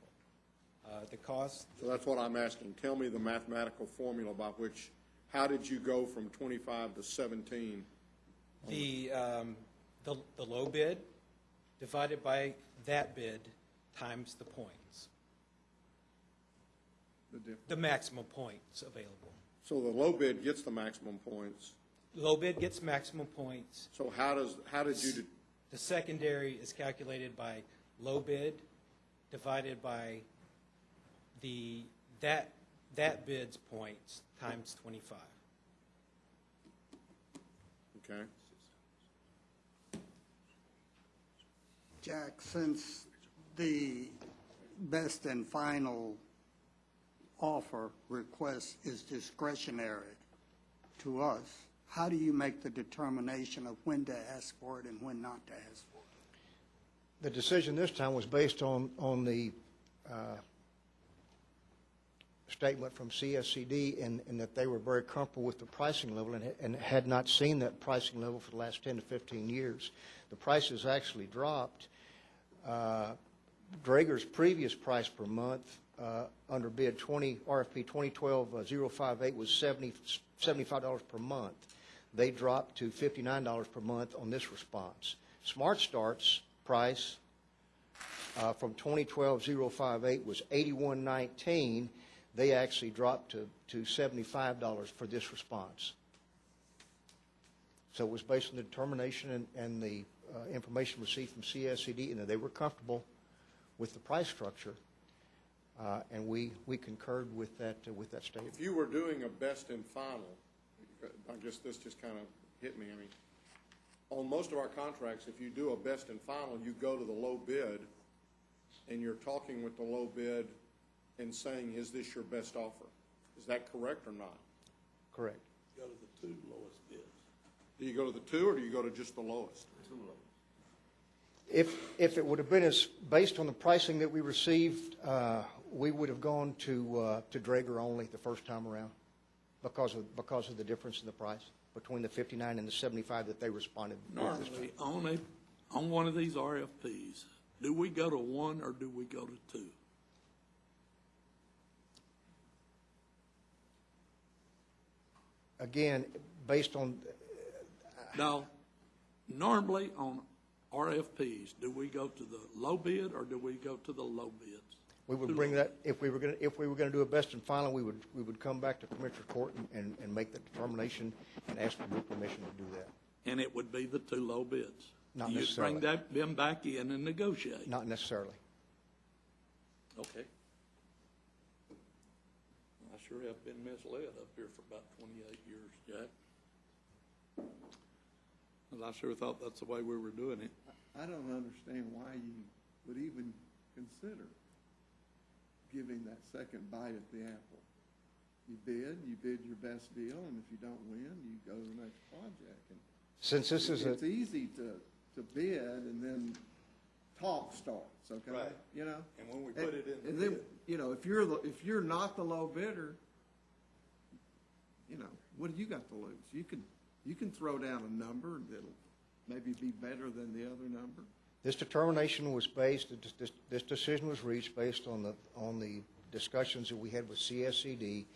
The cost. So that's what I'm asking. Tell me the mathematical formula by which, how did you go from 25 to 17? The low bid divided by that bid times the points. The maximum points available. So the low bid gets the maximum points. Low bid gets maximum points. So how did you? The secondary is calculated by low bid divided by that bid's points times 25. Okay. Jack, since the best and final offer request is discretionary to us, how do you make the determination of when to ask for it and when not to ask for it? The decision this time was based on the statement from CSCD and that they were very comfortable with the pricing level and had not seen that pricing level for the last 10 to 15 years. The prices actually dropped. Draeger's previous price per month under bid RFP 2012-058 was $75 per month. They dropped to $59 per month on this response. Smart Start's price from 2012-058 was $81.19. they actually dropped to $75 for this response. So it was based on the determination and the information received from CSCD, and that they were comfortable with the price structure, and we concurred with that statement. If you were doing a best and final, I guess this just kind of hit me. I mean, on most of our contracts, if you do a best and final, you go to the low bid, and you're talking with the low bid and saying, is this your best offer? Is that correct or not? Correct. Go to the two lowest bids. Do you go to the two, or do you go to just the lowest? Too low. If it would have been based on the pricing that we received, we would have gone to Draeger only the first time around because of the difference in the price between the 59 and the 75 that they responded with. Normally, on one of these RFPs, do we go to one or do we go to two? Again, based on... Now, normally on RFPs, do we go to the low bid or do we go to the low bids? We would bring that, if we were going to do a best and final, we would come back to Commissioner Court and make the determination and ask for your permission to do that. And it would be the two low bids? Not You'd necessarily. bring them back in and negotiate? Not necessarily. Okay. I sure have been misled up here for about 28 years, Jack. And I sure thought that's the way we were doing it. I don't understand why you would even consider giving that second bite at the apple. You bid your best deal, and if you don't win, you go to the next project. And Since this is it's easy to bid, and then talk starts, okay? Right. You know? And when we put it in the and then, bid. you know, if you're not the low bidder, you know, what do you got to lose? You can throw down a number that'll maybe be better than the other number. This determination was based, this decision was reached based on the discussions that we had with CSCD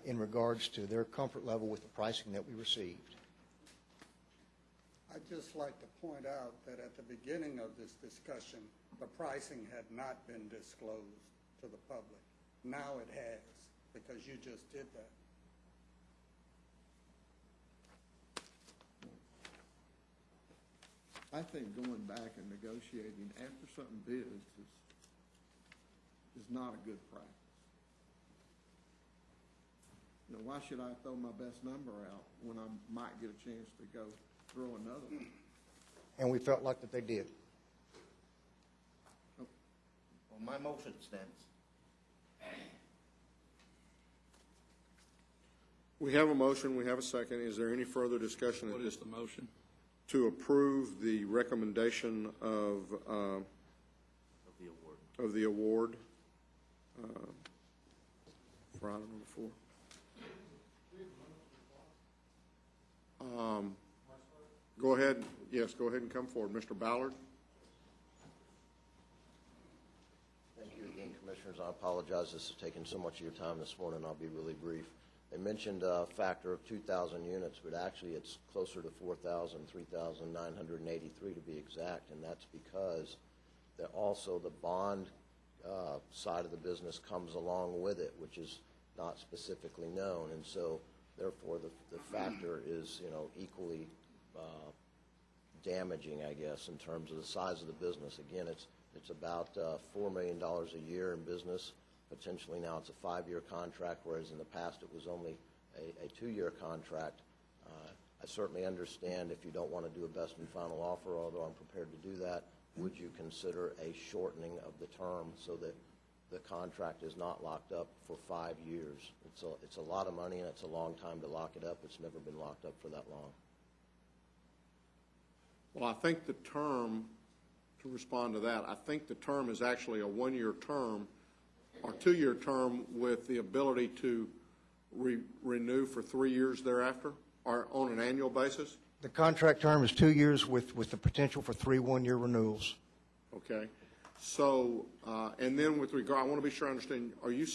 in regards to their comfort level with the pricing that we received. I'd just like to point out that at the beginning of this discussion, the pricing had not been disclosed to the public. Now it has, because you just did that. I think going back and negotiating after something bids is not a good practice. You know, why should I throw my best number out when I might get a chance to go throw another one? And we felt like that they did. Well, my motion stands. We have a motion, we have a second. Is there any further discussion? What is the motion? To approve the recommendation of the award for item number 4. Go ahead. Yes, go ahead and come forward. Mr. Ballard. Thank you again, Commissioners. I apologize this has taken so much of your time this morning. I'll be really brief. They mentioned a factor of 2,000 units, but actually it's closer to 4,000, 3,983 to be exact, and that's because that also the bond side of the business comes along with it, which is not specifically known, and so therefore the factor is, you know, equally damaging, I guess, in terms of the size of the business. Again, it's about $4 million a year in business. Potentially now it's a 5-year contract, whereas in the past it was only a 2-year contract. I certainly understand if you don't want to do a best and final offer, although I'm prepared to do that. Would you consider a shortening of the term so that the contract is not locked up for 5 years? It's a lot of money and it's a long time to lock it up. It's never been locked up for that long. Well, I think the term, to respond to that, I think the term is actually a 1-year term or 2-year term with the ability to renew for 3 years thereafter, or on an annual basis? The contract term is 2 years with the potential for 3 1-year renewals. Okay. So, and then with regard, I want to be sure I understand, are you,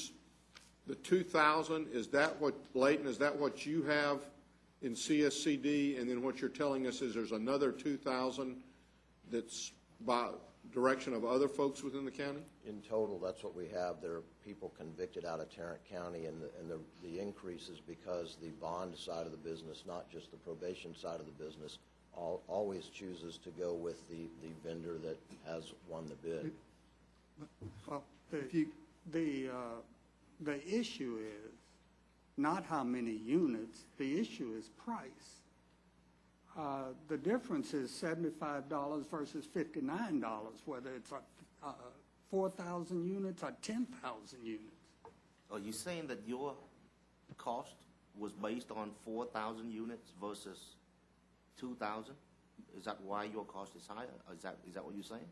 the 2,000, is that what, Leighton, is that what you have in CSCD? And then what you're telling us is there's another 2,000 that's direction of other folks within the county? In total, that's what we have. There are people convicted out of Tarrant County, and the increase is because the bond side of the business, not just the probation side of the business, always chooses to go with the vendor that has won the bid. Well, the issue is not how many units, the issue is price. The difference is $75 versus $59, whether it's 4,000 units or 10,000 units. Are you saying that your cost was based on 4,000 units versus 2,000? Is that why your cost is higher? Is that what you're saying?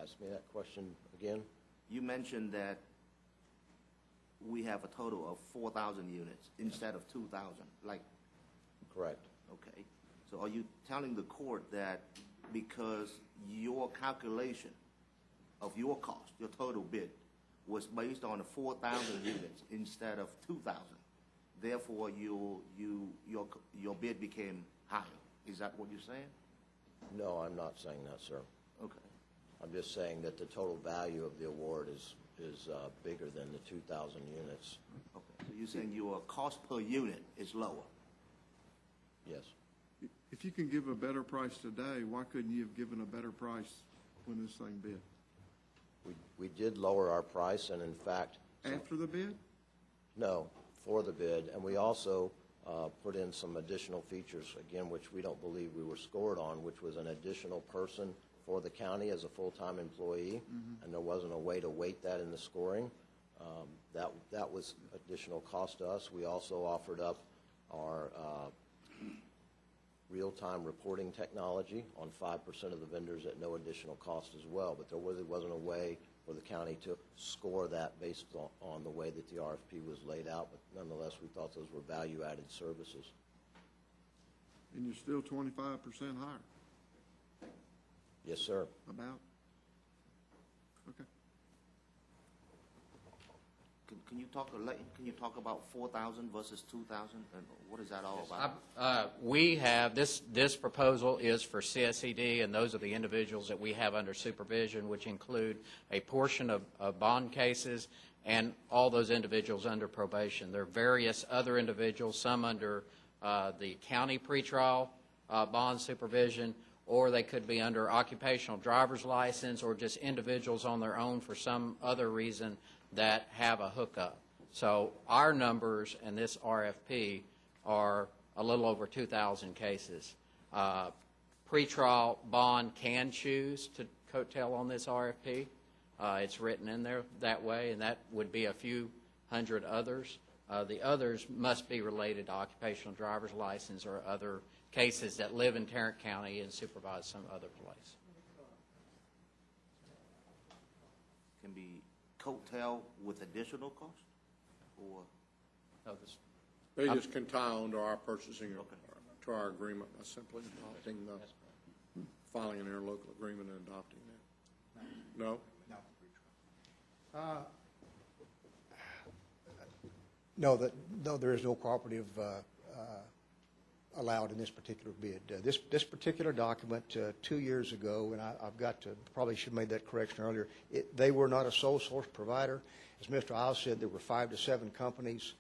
Ask me that question again. You mentioned that we have a total of 4,000 units instead of 2,000, like. Correct. Okay. So are you telling the court that because your calculation of your cost, your total bid, was based on 4,000 units instead of 2,000, therefore your bid became higher? Is that what you're saying? No, I'm not saying that, sir. Okay. I'm just saying that the total value of the award is bigger than the 2,000 units. Okay. So you're saying your cost per unit is lower? Yes. If you can give a better price today, why couldn't you have given a better price when this thing bid? We did lower our price, and in fact. After the bid? No, for the bid, and we also put in some additional features, again, which we don't believe we were scored on, which was an additional person for the county as a full-time employee, and there wasn't a way to weight that in the scoring. That was additional cost to us. We also offered up our real-time reporting technology on 5% of the vendors at no additional cost as well, but there really wasn't a way for the county to score that based on the way that the RFP was laid out, but nonetheless, we thought those were value-added services. And you're still 25% higher? Yes, sir. About? Okay. Can you talk about 4,000 versus 2,000, and what is that all about? We have, this proposal is for CSED, and those are the individuals that we have under supervision, which include a portion of bond cases and all those individuals under probation. There are various other individuals, some under the county pretrial bond supervision, or they could be under occupational driver's license, or just individuals on their own for some other reason that have a hookup. So our numbers in this RFP are a little over 2,000 cases. Pretrial bond can choose to coattail on this RFP. It's written in there that way, and that would be a few hundred others. The others must be related to occupational driver's license or other cases that live in Tarrant County and supervise some other place. Can be coattail with additional cost, or? They just can tie on to our purchasing, to our agreement by simply adopting filing an interlocal agreement and adopting that. No? No, there is no cooperative allowed in this particular bid. This particular document, 2 years ago, and I've got to, probably should have made that correction earlier, they were not a sole source provider. As Mr. Isles said, there were 5 to 7 companies.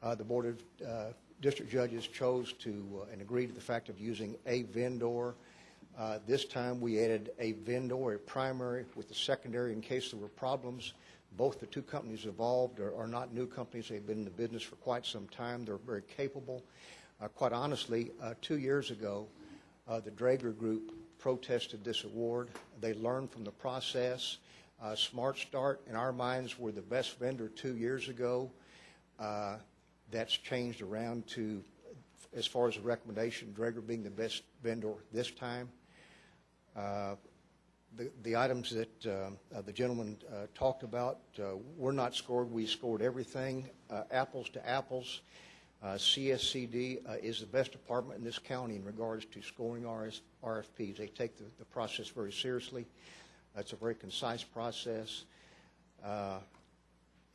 The Board of District Judges chose to and agreed to the fact of using a vendor. This time we added a vendor, a primary, with the secondary in case there were problems. Both the two companies involved are not new companies. They've been in the business for quite some time. They're very capable. Quite honestly, 2 years ago, the Draeger Group protested this award. They learned from the process. Smart Start, in our minds, were the best vendor 2 years ago. That's changed around to, as far as the recommendation, Draeger being the best vendor this time. The items that the gentleman talked about were not scored. We scored everything, apples to apples. CSCD is the best department in this county in regards to scoring RFPs. They take the process very seriously. It's a very concise process.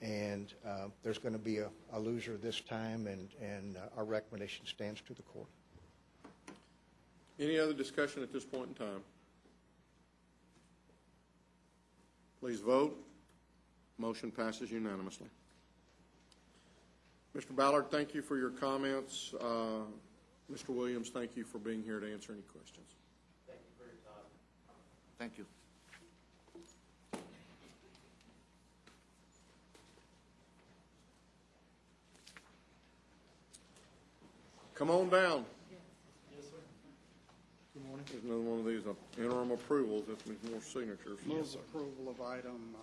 And there's going to be a loser this time, and our recommendation stands to the court. Any other discussion at this point in time? Please vote. Motion passes unanimously. Mr. Ballard, thank you for your comments. Mr. Williams, thank you for being here to answer any questions. Thank you for your time. Thank you. Come on down. Yes, sir. Good morning. There's another one of these interim approvals. That means more signatures. Move approval of item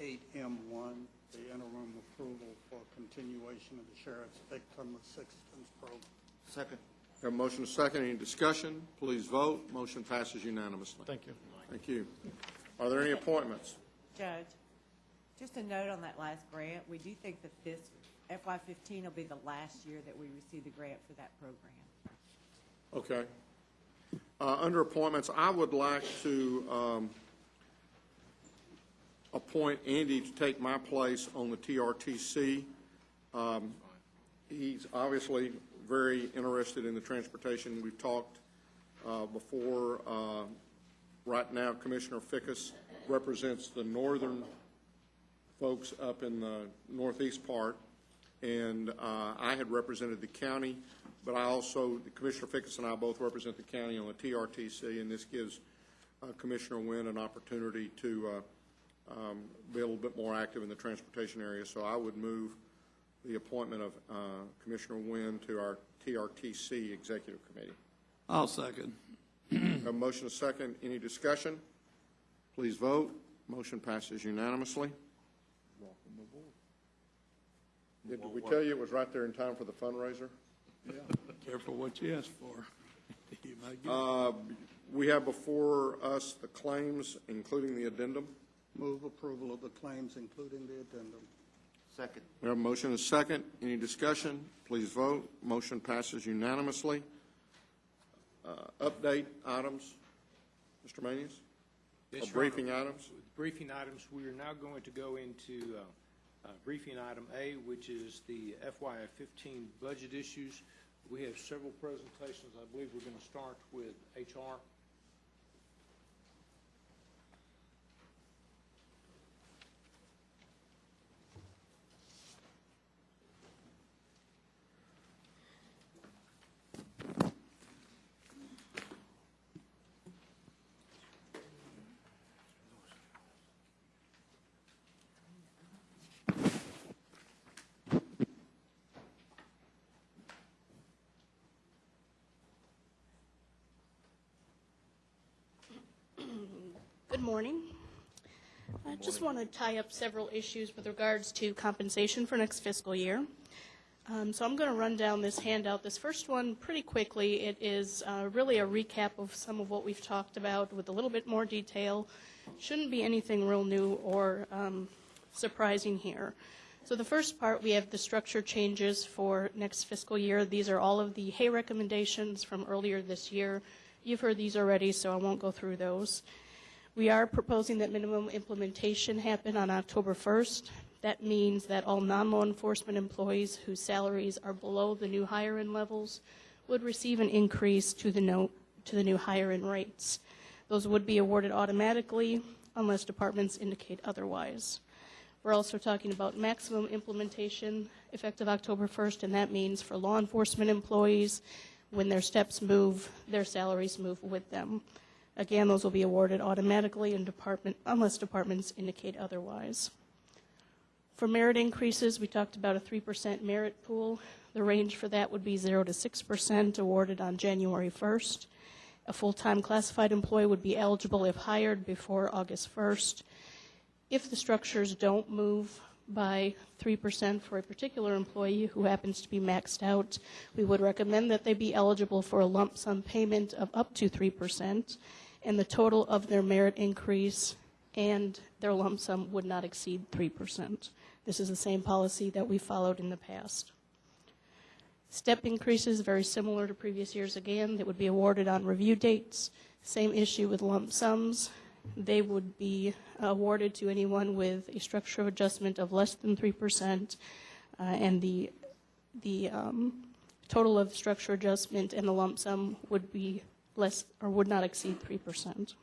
8M1, the interim approval for continuation of the Sheriff's Victim Assistance Program. Second. Have a motion and a second. Any discussion? Please vote. Motion passes unanimously. Thank you. Thank you. Are there any appointments? Judge, just a note on that last grant. We do think that this FY15 will be the last year that we receive the grant for that program. Okay. Under appointments, I would like to appoint Andy to take my place on the TRTC. He's obviously very interested in the transportation. We've talked before. Right now, Commissioner Fickus represents the northern folks up in the northeast part, and I had represented the county, but I also, Commissioner Fickus and I both represent the county on the TRTC, and this gives Commissioner Wynn an opportunity to be a little bit more active in the transportation area. So I would move the appointment of Commissioner Wynn to our TRTC Executive Committee. I'll second. A motion, a second. Any discussion? Please vote. Motion passes unanimously. Welcome aboard. Did we tell you it was right there in time for the fundraiser? Yeah. Careful what you ask for. You might get we have before us the claims, including the addendum. Move approval of the claims, including the addendum. Second. We have a motion and a second. Any discussion? Please vote. Motion passes unanimously. Update items, Mr. Manius? Yes, Your briefing Honor. items? Briefing items, we are now going to go into briefing item A, which is the FY15 budget issues. We have several presentations. I believe we're going to start with HR. Good morning. I just want to tie up several issues with regards to compensation for next fiscal year. So I'm going to run down this handout. This first one pretty quickly. It is really a recap of some of what we've talked about with a little bit more detail. Shouldn't be anything real new or surprising here. So the first part, we have the structure changes for next fiscal year. These are all of the HAY recommendations from earlier this year. You've heard these already, so I won't go through those. We are proposing that minimum implementation happen on October 1st. That means that all non-law enforcement employees whose salaries are below the new hire-in levels would receive an increase to the new hire-in rates. Those would be awarded automatically unless departments indicate otherwise. We're also talking about maximum implementation effective October 1st, and that means for law enforcement employees, when their steps move, their salaries move with them. Again, those will be awarded automatically unless departments indicate otherwise. For merit increases, we talked about a 3% merit pool. The range for that would be 0 to 6% awarded on January 1st. A full-time classified employee would be eligible if hired before August 1st. If the structures don't move by 3% for a particular employee who happens to be maxed out, we would recommend that they be eligible for a lump sum payment of up to 3%, and the total of their merit increase and their lump sum would not exceed 3%. This is the same policy that we followed in the past. Step increases, very similar to previous years again, that would be awarded on review dates. Same issue with lump sums. They would be awarded to anyone with a structure of adjustment of less than 3%, and the total of structure adjustment and the lump sum would be less or would not exceed 3%.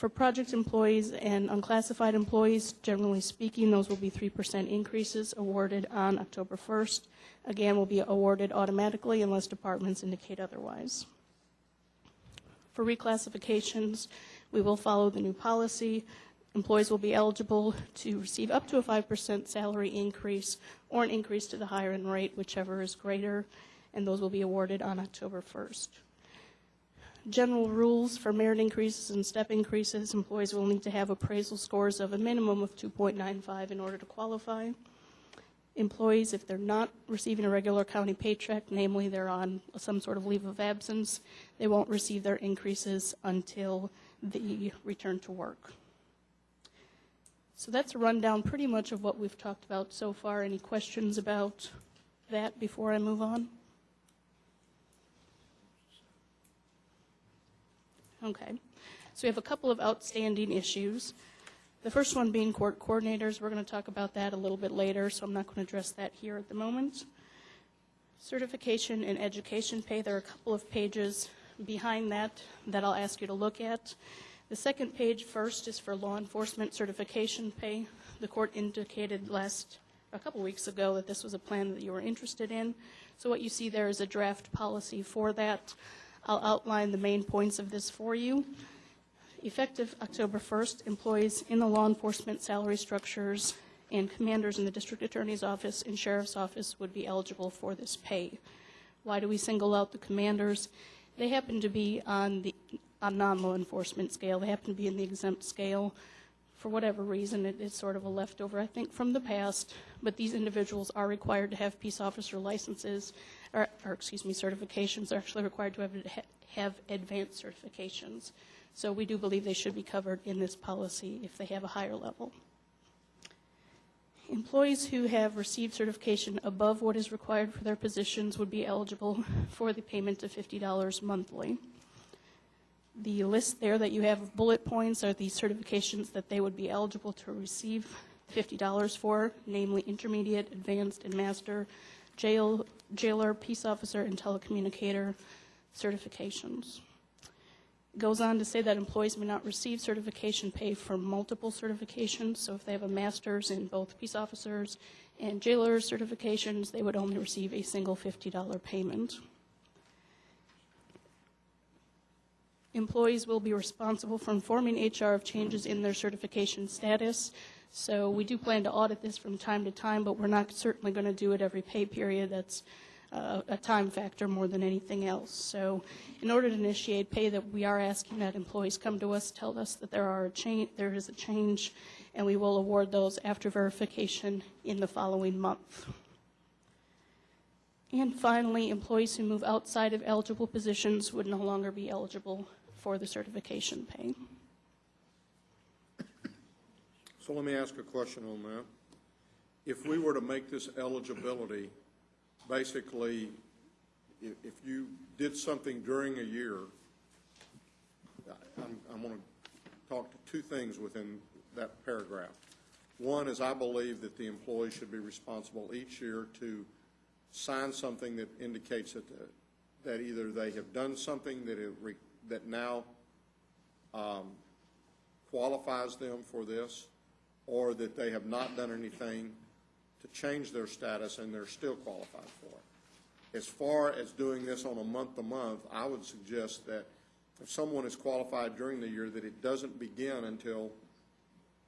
For project employees and unclassified employees, generally speaking, those will be 3% increases awarded on October 1st. Again, will be awarded automatically unless departments indicate otherwise. For reclassifications, we will follow the new policy. Employees will be eligible to receive up to a 5% salary increase or an increase to the higher end rate, whichever is greater, and those will be awarded on October 1st. General rules for merit increases and step increases: employees will need to have appraisal scores of a minimum of 2.95 in order to qualify. Employees, if they're not receiving a regular county paycheck, namely they're on some sort of leave of absence, they won't receive their increases until the return to work. So that's a rundown pretty much of what we've talked about so far. Any questions about that before I move on? Okay. So we have a couple of outstanding issues. The first one being court coordinators. We're going to talk about that a little bit later, so I'm not going to address that here at the moment. Certification and education pay. There are a couple of pages behind that I'll ask you to look at. The second page first is for law enforcement certification pay. The court indicated a couple weeks ago that this was a plan that you were interested in. So what you see there is a draft policy for that. I'll outline the main points of this for you. Effective October 1st, employees in the law enforcement salary structures and commanders in the district attorney's office and sheriff's office would be eligible for this pay. Why do we single out the commanders? They happen to be on non-law enforcement scale. They happen to be in the exempt scale. For whatever reason, it's sort of a leftover, I think, from the past. But these individuals are required to have peace officer licenses, certifications. They're actually required to have advanced certifications. So we do believe they should be covered in this policy if they have a higher level. Employees who have received certification above what is required for their positions would be eligible for the payment of $50 monthly. The list there that you have of bullet points are the certifications that they would be eligible to receive $50 for, namely intermediate, advanced, and master, jailer, peace officer, and telecommunicator certifications. It goes on to say that employees may not receive certification pay for multiple certifications. So if they have a master's in both peace officers and jailers certifications, they would only receive a single $50 payment. Employees will be responsible for informing HR of changes in their certification status. So we do plan to audit this from time to time, but we're not certainly going to do it every pay period. That's a time factor more than anything else. So in order to initiate pay, that we are asking that employees come to us, tell us that there is a change, and we will award those after verification in the following month. And finally, employees who move outside of eligible positions would no longer be eligible for the certification pay. So let me ask a question on that. If we were to make this eligibility, basically, if you did something during a year, I'm going to talk to two things within that paragraph. One is I believe that the employee should be responsible each year to sign something that indicates that either they have done something that now qualifies them for this, or that they have not done anything to change their status and they're still qualified for it. As far as doing this on a month-to-month, I would suggest that if someone is qualified during the year, that it doesn't begin until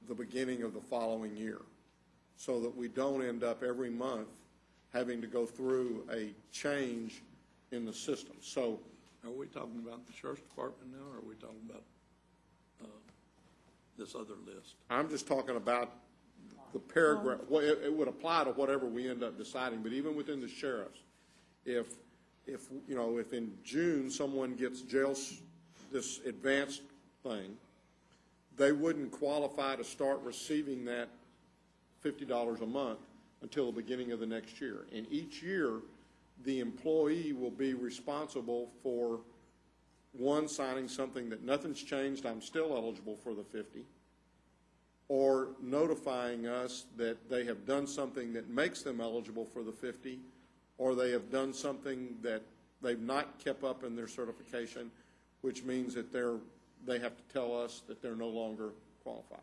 the beginning of the following year, so that we don't end up every month having to go through a change in the system. So, are we talking about the sheriff's department now, or are we talking about this other list? I'm just talking about the paragraph. Well, it would apply to whatever we end up deciding, but even within the sheriff's, if in June someone gets this advanced thing, they wouldn't qualify to start receiving that $50 a month until the beginning of the next year. And each year, the employee will be responsible for, one, signing something that nothing's changed, I'm still eligible for the 50, or notifying us that they have done something that makes them eligible for the 50, or they have done something that they've not kept up in their certification, which means that they're they have to tell us that they're no longer qualified.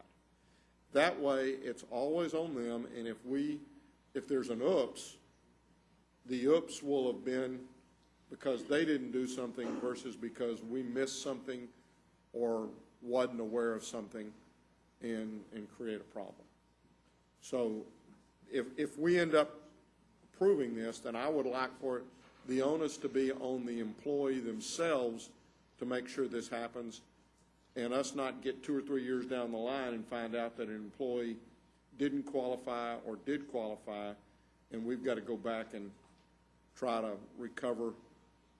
That way, it's always on them, and if there's an oops, the oops will have been because they didn't do something versus because we missed something or wasn't aware of something and create a problem. So if we end up approving this, then I would like for the onus to be on the employee themselves to make sure this happens, and us not get 2 or 3 years down the line and find out that an employee didn't qualify or did qualify, and we've got to go back and try to recover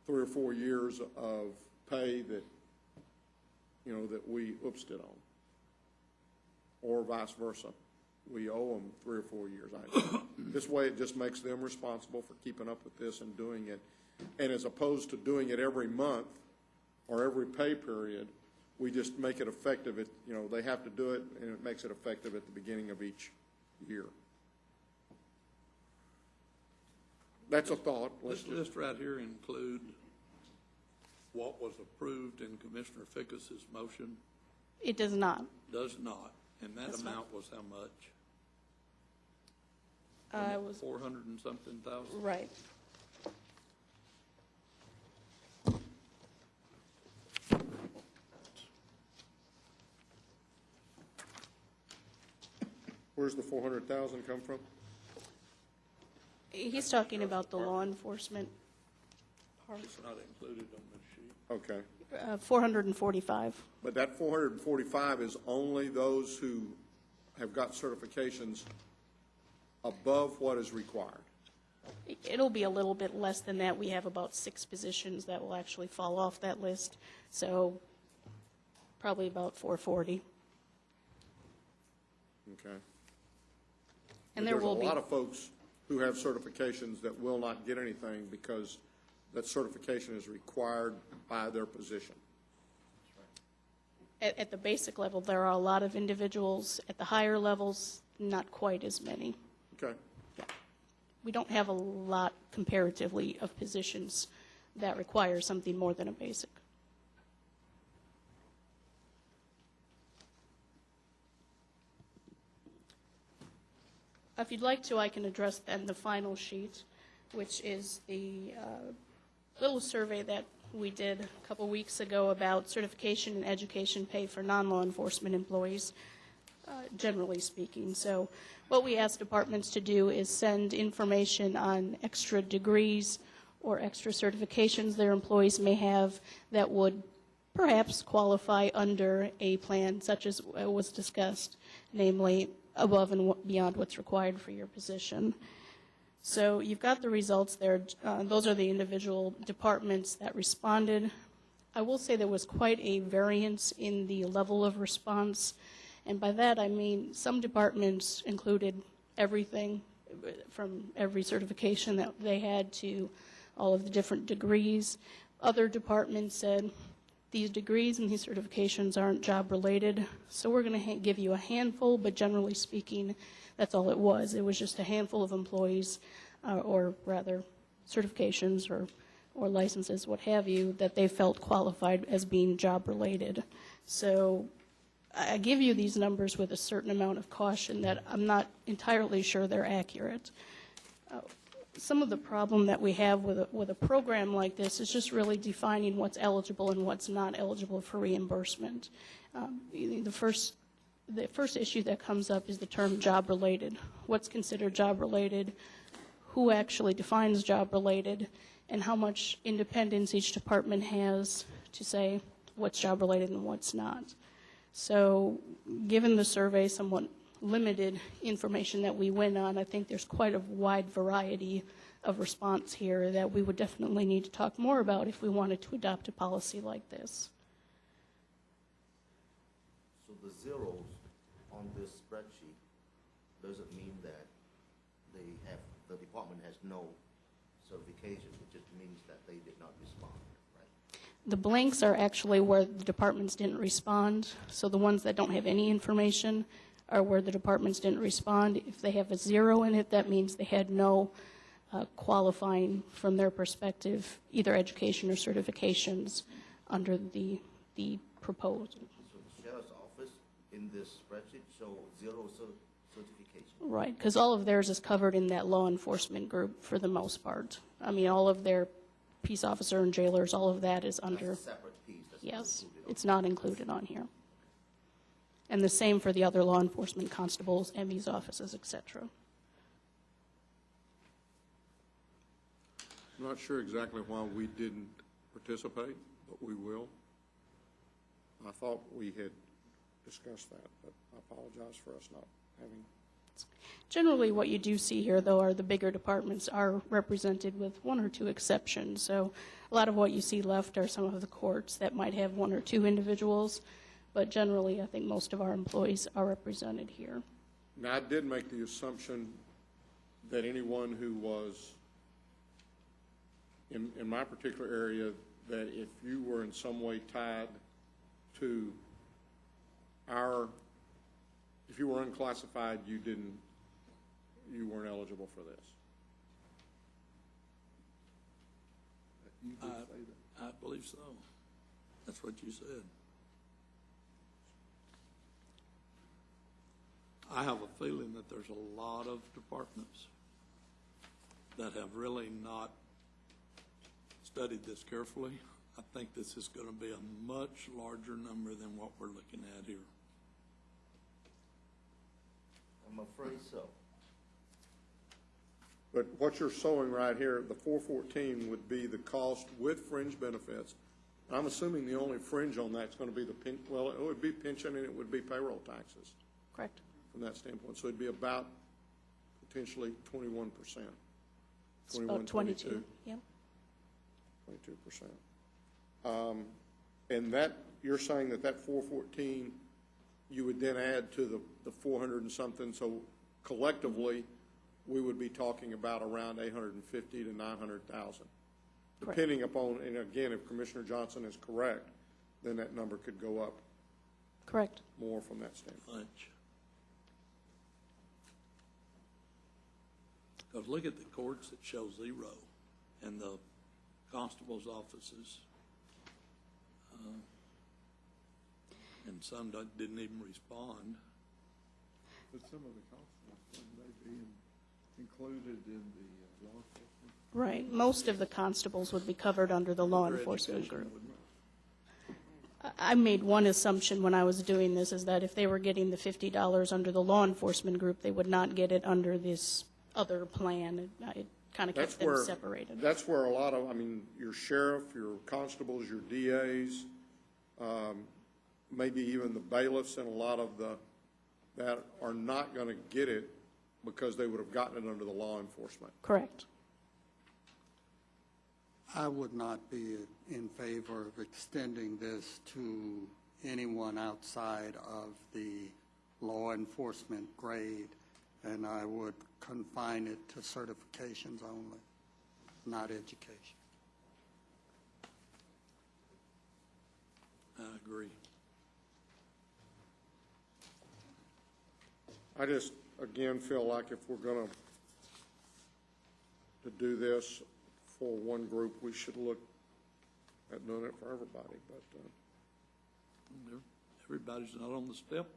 3 or 4 years of pay that, you know, that we oopsed it on, or vice versa. We owe them 3 or 4 years. This way, it just makes them responsible for keeping up with this and doing it. And as opposed to doing it every month or every pay period, we just make it effective. You know, they have to do it, and it makes it effective at the beginning of each year. That's a thought. Let's just right here include what was approved in Commissioner Fickus's motion. It does not. Does not. And that That's amount was how much? It was 400 and something thousand? right. Where's the 400,000 come from? He's talking about the law enforcement part. It's not included on this sheet. Okay. 445. But that 445 is only those who have got certifications above what is required. It'll be a little bit less than that. We have about 6 positions that will actually fall off that list, so probably about 440. Okay. And But there will there's be a lot of folks who have certifications that will not get anything because that certification is required by their position. at the basic level, there are a lot of individuals. At the higher levels, not quite as many. Okay. We don't have a lot comparatively of positions that require something more than a basic. If you'd like to, I can address then the final sheet, which is the little survey that we did a couple weeks ago about certification and education pay for non-law enforcement employees, generally speaking. So what we ask departments to do is send information on extra degrees or extra certifications their employees may have that would perhaps qualify under a plan such as was discussed, namely above and beyond what's required for your position. So you've got the results there. Those are the individual departments that responded. I will say there was quite a variance in the level of response, and by that I mean some departments included everything from every certification that they had to all of the different degrees. Other departments said, these degrees and these certifications aren't job-related, so we're going to give you a handful, but generally speaking, that's all it was. It was just a handful of employees, or rather certifications or licenses, what have you, that they felt qualified as being job-related. So I give you these numbers with a certain amount of caution that I'm not entirely sure they're accurate. Some of the problem that we have with a program like this is just really defining what's eligible and what's not eligible for reimbursement. The first issue that comes up is the term job-related. What's considered job-related? Who actually defines job-related? And how much independence each department has to say what's job-related and what's not. So given the survey somewhat limited information that we went on, I think there's quite a wide variety of response here that we would definitely need to talk more about if we wanted to adopt a policy like this. So the zeros on this spreadsheet doesn't mean that the department has no certification. It just means that they did not respond, right? The blanks are actually where the departments didn't respond. So the ones that don't have any information are where the departments didn't respond. If they have a 0 in it, that means they had no qualifying from their perspective, either education or certifications under the proposal. So the sheriff's office in this spreadsheet show zero certification. Right, because all of theirs is covered in that law enforcement group for the most part. I mean, all of their peace officer and jailers, all of that is under. That's a separate piece. That's not Yes, included. it's not included on here. And the same for the other law enforcement constables, ME's offices, et cetera. I'm not sure exactly why we didn't participate, but we will. I thought we had discussed that, but I apologize for us not having. Generally, what you do see here, though, are the bigger departments are represented with one or two exceptions. So a lot of what you see left are some of the courts that might have one or two individuals, but generally, I think most of our employees are represented here. Now, I did make the assumption that anyone who was in my particular area, that if you were in some way tied to if you were unclassified, you weren't eligible for this. You did say that. I believe so. That's what you said. I have a feeling that there's a lot of departments that have really not studied this carefully. I think this is going to be a much larger number than what we're looking at here. I'm afraid so. But what you're showing right here, the 414 would be the cost with fringe benefits. I'm assuming the only fringe on that's going to be well, it would be pension and it would be payroll taxes. Correct. From that standpoint. So it'd be about potentially 21%. It's about 22. Yeah. 22%. And that, you're saying that 414, you would then add to the 400 and something, so collectively, we would be talking about around 850 to 900,000. Depending upon, and again, if Commissioner Johnson is correct, then that number could go up. Correct. More from that standpoint. Because look at the courts that show zero, and the constable's offices, and some didn't even respond. But some of the constables may be included in the law enforcement. Right. Most of the constables would be covered under the law enforcement group. I made one assumption when I was doing this, is that if they were getting the $50 under the law enforcement group, they would not get it under this other plan. It kind of kept them separated. That's where a lot of, I mean, your sheriff, your constables, your DAs, maybe even the bailiffs and a lot of that are not going to get it because they would have gotten it under the law enforcement. Correct. I would not be in favor of extending this to anyone outside of the law enforcement grade, and I would confine it to certifications only, not education. I agree. I just, again, feel like if we're going to do this for one group, we should look at doing it for everybody. But everybody's not on the step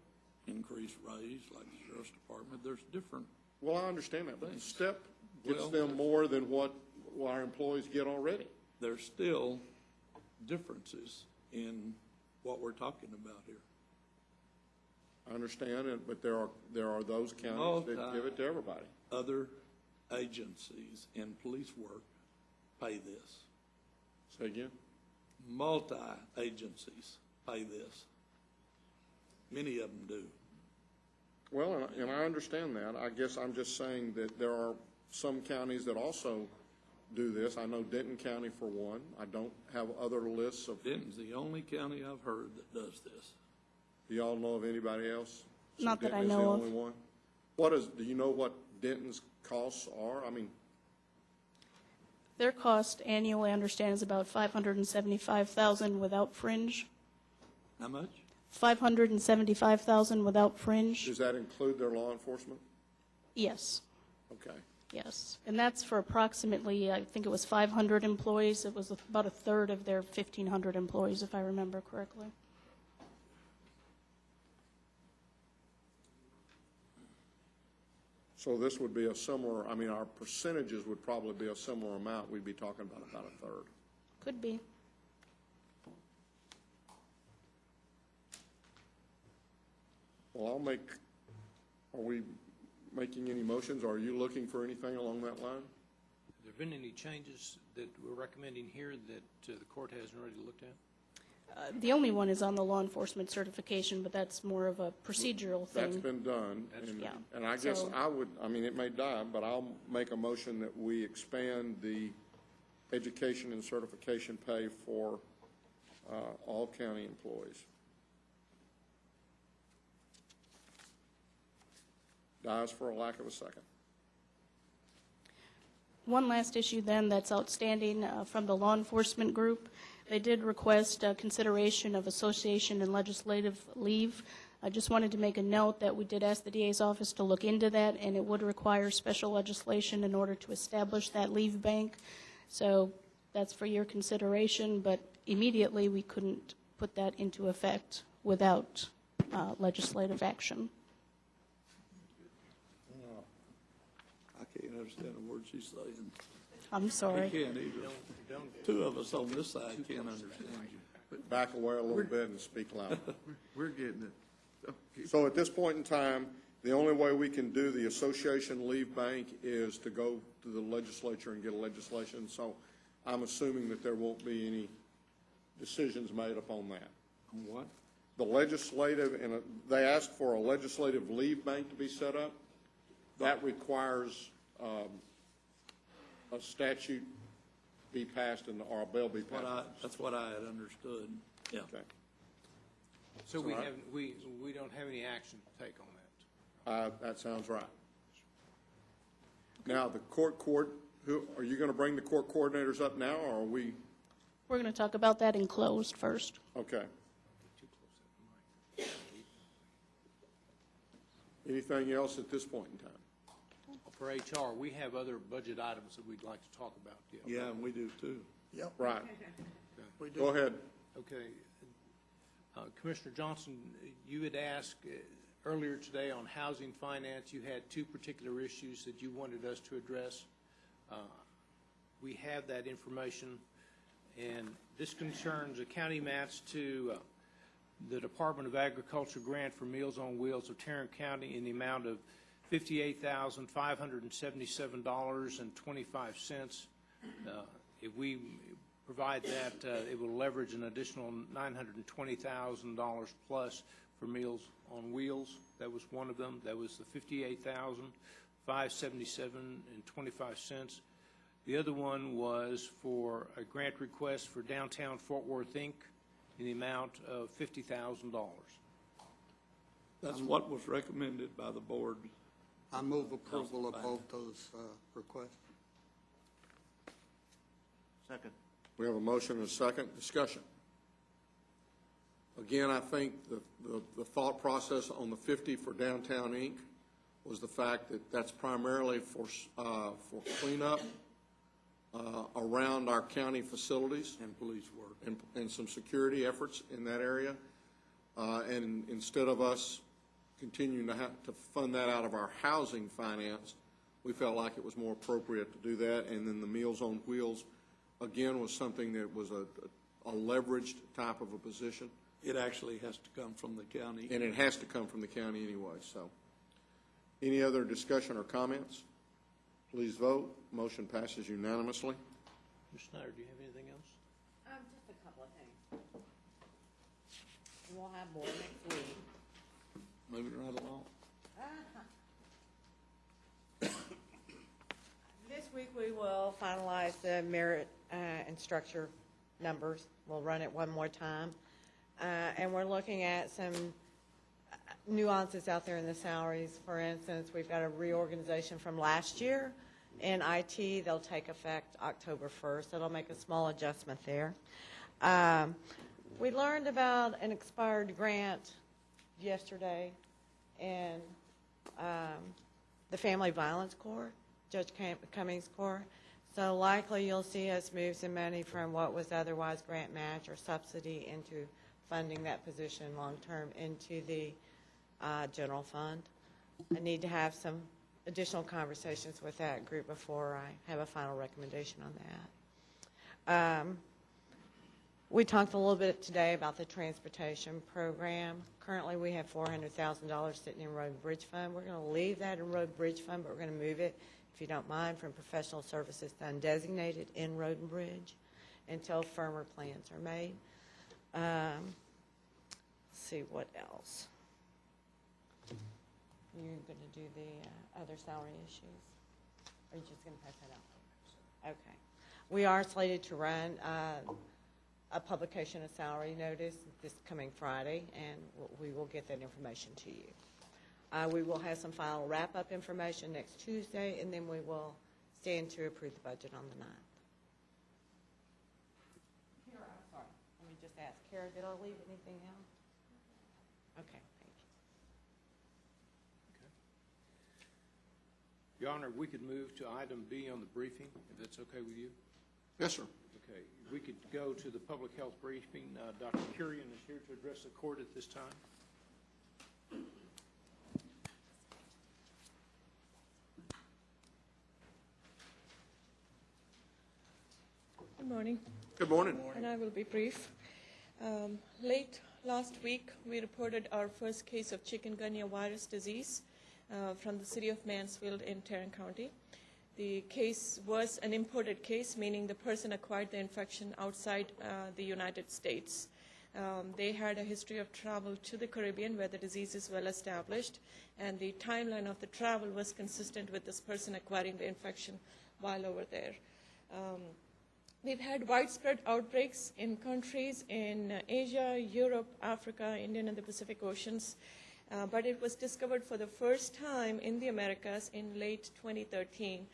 increase raise like the sheriff's department. There's different. Well, I understand that, but the step gets them more than what our employees get already. There's still differences in what we're talking about here. I understand it, but there are those counties that give it to everybody. Other agencies in police work pay this. Say again? Multi-agencies pay this. Many of them do. Well, and I understand that. I guess I'm just saying that there are some counties that also do this. I know Denton County for one. I don't have other lists of. Denton's the only county I've heard that does this. Do y'all know of anybody else? Not that I Denton is know the of. only one? Do you know what Denton's costs are? I mean, Their cost annually, I understand, is about $575,000 without fringe. How much? $575,000 without fringe. does that include their law enforcement? Yes. Okay. Yes. And that's for approximately, I think it was 500 employees. It was about a third of their 1,500 employees, if I remember correctly. So this would be a similar, I mean, our percentages would probably be a similar amount. We'd be talking about a third. Could be. Well, are we making any motions? Are you looking for anything along that line? Have there been any changes that we're recommending here that the court hasn't already looked at? The only one is on the law enforcement certification, but that's more of a procedural thing. That's been done. Yeah. And I guess So- I mean, it may die, but I'll make a motion that we expand the education and certification pay for all county employees. Dies for a lack of a second. One last issue then that's outstanding from the law enforcement group. They did request consideration of association and legislative leave. I just wanted to make a note that we did ask the DA's office to look into that, and it would require special legislation in order to establish that leave bank. So that's for your consideration, but immediately we couldn't put that into effect without legislative action. I can't understand a word she's saying. I'm sorry. We can't either. Two of us on this side can't understand you. Back away a little bit and speak louder. We're getting it. So at this point in time, the only way we can do the association leave bank is to go to the legislature and get a legislation. So I'm assuming that there won't be any decisions made upon that. On what? The legislative, and they asked for a legislative leave bank to be set up. That requires a statute be passed or a bill be passed. That's what I had understood. Yeah. Okay. So All we right. have, we don't have any action to take on that. That sounds right. Now, the are you going to bring the court coordinators up now, or are we? We're going to talk about that in closed first. Okay. Anything else at this point in time? For HR, we have other budget items that we'd like to talk about. Yeah, and we do too. Yep. Right. Go ahead. Okay. Commissioner Johnson, you had asked earlier today on housing finance, you had two particular issues that you wanted us to address. We have that information, and this concerns a county match to the Department of Agriculture grant for Meals on Wheels of Tarrant County in the amount of $58,577.25. If we provide that, it will leverage an additional $920,000 plus for Meals on Wheels. That was one of them. That was the $58,577.25. The other one was for a grant request for Downtown Fort Worth, Inc. in the amount of $50,000. That's what was recommended by the board. I move approval of both those requests. Second. We have a motion and a second. Discussion. Again, I think the thought process on the 50 for Downtown Inc. was the fact that that's primarily for cleanup around our county facilities. And police work. And some security efforts in that area. And instead of us continuing to have to fund that out of our housing finance, we felt like it was more appropriate to do that. And then the Meals on Wheels, again, was something that was a leveraged type of a position. It actually has to come from the county. And it has to come from the county anyway, so. Any other discussion or comments? Please vote. Motion passes unanimously. Ms. Snyder, do you have anything else? Just a couple of things. We'll have more next week. Moving right along. This week, we will finalize the merit and structure numbers. We'll run it one more time. And we're looking at some nuances out there in the salaries. For instance, we've got a reorganization from last year in IT. They'll take effect October 1st. That'll make a small adjustment there. We learned about an expired grant yesterday in the Family Violence Court, Judge Cummings Court. So likely you'll see us move some money from what was otherwise grant match or subsidy into funding that position long-term into the general fund. I need to have some additional conversations with that group before I have a final recommendation on that. We talked a little bit today about the transportation program. Currently, we have $400,000 sitting in Road and Bridge Fund. We're going to leave that in Road and Bridge Fund, but we're going to move it, if you don't mind, from professional services to undesignated in Road and Bridge until firmer plans are made. Let's see what else. You're going to do the other salary issues? Or are you just going to pass that out? Okay. We are slated to run a publication of salary notice this coming Friday, and we will get that information to you. We will have some final wrap-up information next Tuesday, and then we will stand to approve the budget on the 9th. Kara, I'm sorry. Let me just ask. Kara, did I leave anything out? Okay, thank you. Your Honor, we could move to item B on the briefing, if that's okay with you. Yes, sir. Okay, we could go to the public health briefing. Dr. Kurian is here to address the court at this time. Good morning. Good morning. And I will be brief. Late last week, we reported our first case of chikungunya virus disease from the city of Mansfield in Tarrant County. The case was an imported case, meaning the person acquired the infection outside the United States. They had a history of travel to the Caribbean, where the disease is well established, and the timeline of the travel was consistent with this person acquiring the infection while over there. We've had widespread outbreaks in countries in Asia, Europe, Africa, Indian and the Pacific Oceans, but it was discovered for the first time in the Americas in late 2013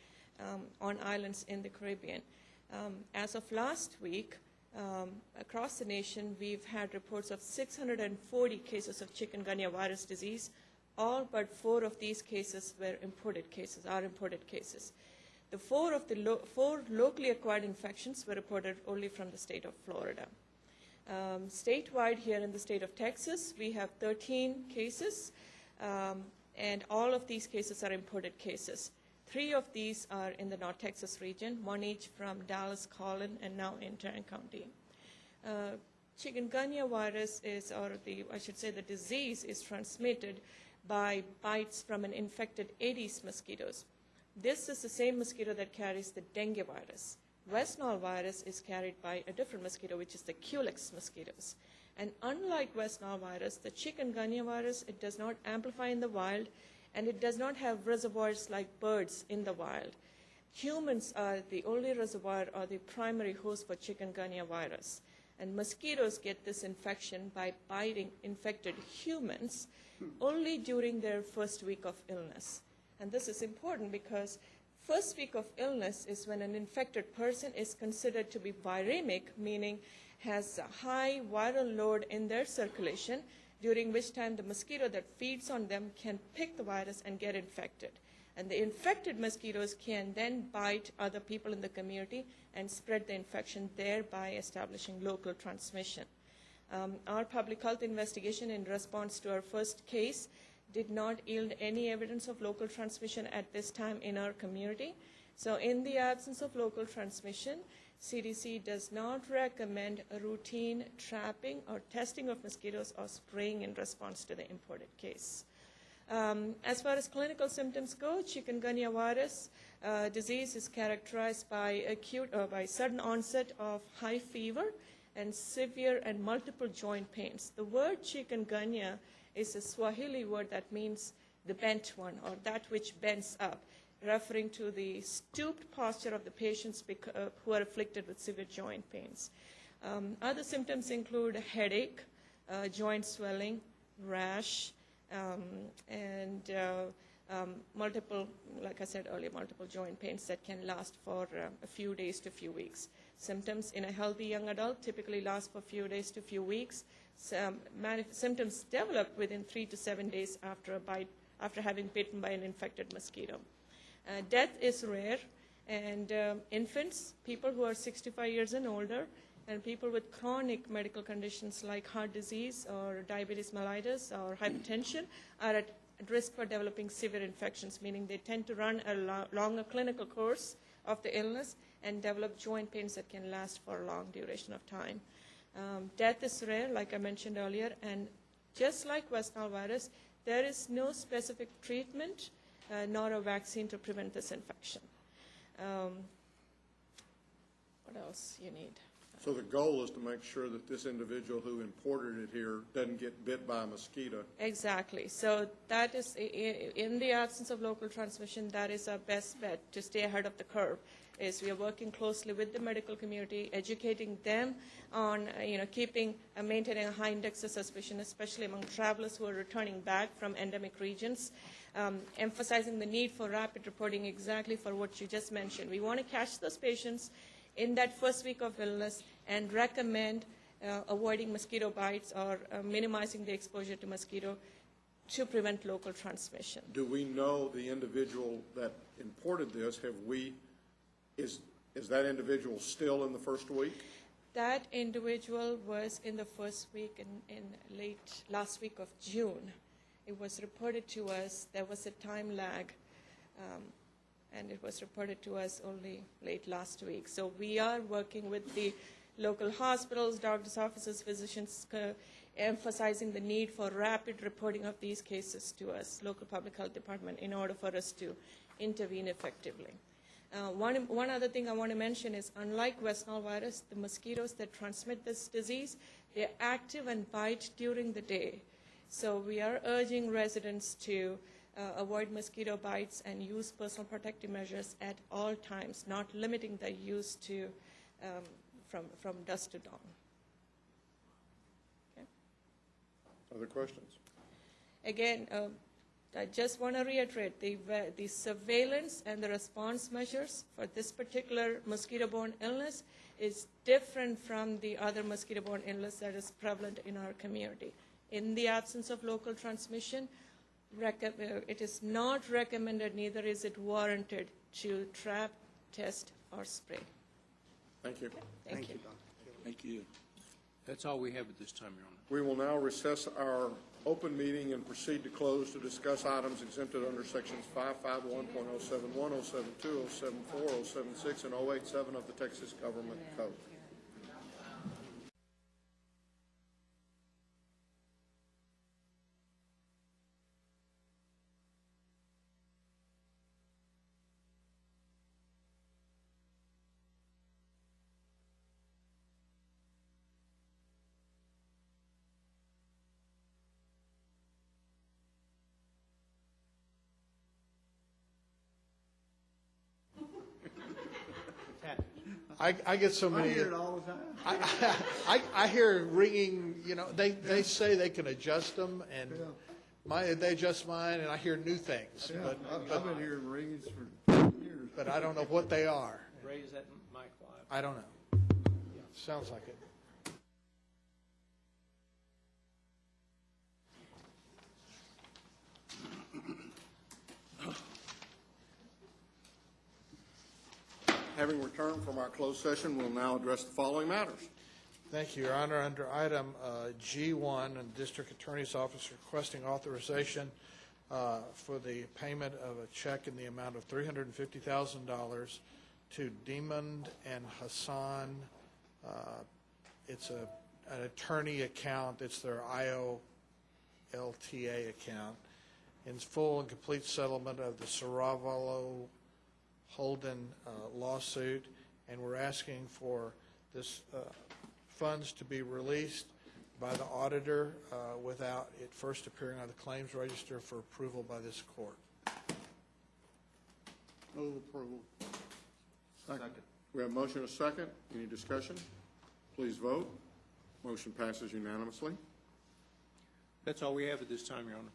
on islands in the Caribbean. As of last week, across the nation, we've had reports of 640 cases of chikungunya virus disease. All but 4 of these cases were imported cases, are imported cases. The 4 locally acquired infections were reported only from the state of Florida. Statewide here in the state of Texas, we have 13 cases, and all of these cases are imported cases. 3 of these are in the North Texas region, 1 each from Dallas, Collin, and now in Tarrant County. Chikungunya virus is, or I should say the disease is transmitted by bites from an infected Aedes mosquitoes. This is the same mosquito that carries the dengue virus. West Nile virus is carried by a different mosquito, which is the Culex mosquitoes. And unlike West Nile virus, the chikungunya virus, it does not amplify in the wild, and it does not have reservoirs like birds in the wild. Humans are the only reservoir or the primary host for chikungunya virus. And mosquitoes get this infection by biting infected humans only during their first week of illness. And this is important because first week of illness is when an infected person is considered to be viremic, meaning has a high viral load in their circulation, during which time the mosquito that feeds on them can pick the virus and get infected. And the infected mosquitoes can then bite other people in the community and spread the infection, thereby establishing local transmission. Our public health investigation in response to our first case did not yield any evidence of local transmission at this time in our community. So in the absence of local transmission, CDC does not recommend a routine trapping or testing of mosquitoes or spraying in response to the imported case. As far as clinical symptoms go, chikungunya virus disease is characterized by by sudden onset of high fever and severe and multiple joint pains. The word chikungunya is a Swahili word that means the bent one, or that which bends up, referring to the stooped posture of the patients who are afflicted with severe joint pains. Other symptoms include headache, joint swelling, rash, and multiple, like I said earlier, multiple joint pains that can last for a few days to a few weeks. Symptoms in a healthy young adult typically last for a few days to a few weeks. Symptoms develop within 3 to 7 days after a bite, after having bitten by an infected mosquito. Death is rare, and infants, people who are 65 years and older, and people with chronic medical conditions like heart disease or diabetes mellitus or hypertension are at at risk for developing severe infections, meaning they tend to run a longer clinical course of the illness and develop joint pains that can last for a long duration of time. Death is rare, like I mentioned earlier, and just like West Nile virus, there is no specific treatment nor a vaccine to prevent this infection. What else you need? So the goal is to make sure that this individual who imported it here doesn't get bit by a mosquito. Exactly. So that is, in the absence of local transmission, that is our best bet to stay ahead of the curve. Is we are working closely with the medical community, educating them on, keeping and maintaining a high index of suspicion, especially among travelers who are returning back from endemic regions, emphasizing the need for rapid reporting exactly for what you just mentioned. We want to catch those patients in that first week of illness and recommend avoiding mosquito bites or minimizing the exposure to mosquito to prevent local transmission. Do we know the individual that imported this? Is that individual still in the first week? That individual was in the first week in late last week of June. It was reported to us, there was a time lag, and it was reported to us only late last week. So we are working with the local hospitals, doctors' offices, physicians, emphasizing the need for rapid reporting of these cases to us, local public health department, in order for us to intervene effectively. One other thing I want to mention is, unlike West Nile virus, the mosquitoes that transmit this disease, they're active and bite during the day. So we are urging residents to avoid mosquito bites and use personal protective measures at all times, not limiting the use to from dusk to dawn. Okay. Other questions? Again, I just want to reiterate the surveillance and the response measures for this particular mosquito-borne illness is different from the other mosquito-borne illness that is prevalent in our community. In the absence of local transmission, it is not recommended, neither is it warranted, to trap, test, or spray. Thank you. Thank you. Thank you. That's all we have at this time, Your Honor. We will now recess our open meeting and proceed to close to discuss items exempted under sections 551.071, 072, 074, 076, and 087 of the Texas Government Code. I get so many. I hear it all the time. I hear ringing, they say they can adjust them, and they adjust mine, and I hear new things. Yeah, But I've been hearing rings for years. but I don't know what they are. Raise that mic live. I don't know. Sounds like it. Having returned from our closed session, we'll now address the following matters. Thank you, Your Honor. Under item G1, the District Attorney's Office requesting authorization for the payment of a check in the amount of $350,000 to Demond and Hassan. It's an attorney account. It's their IOLTA account. In full and complete settlement of the Saravallo Holden lawsuit, and we're asking for this funds to be released by the auditor without it first appearing on the claims register for approval by this court. Move approval. Second. We have a motion and a second. Any discussion? Please vote. Motion passes unanimously. That's all we have at this time, Your Honor.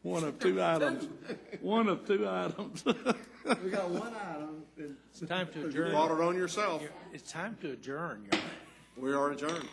One of two items. One of two items. We got one item. It's time to adjourn. You brought it on yourself. It's time to adjourn, Your Honor. We are adjourned.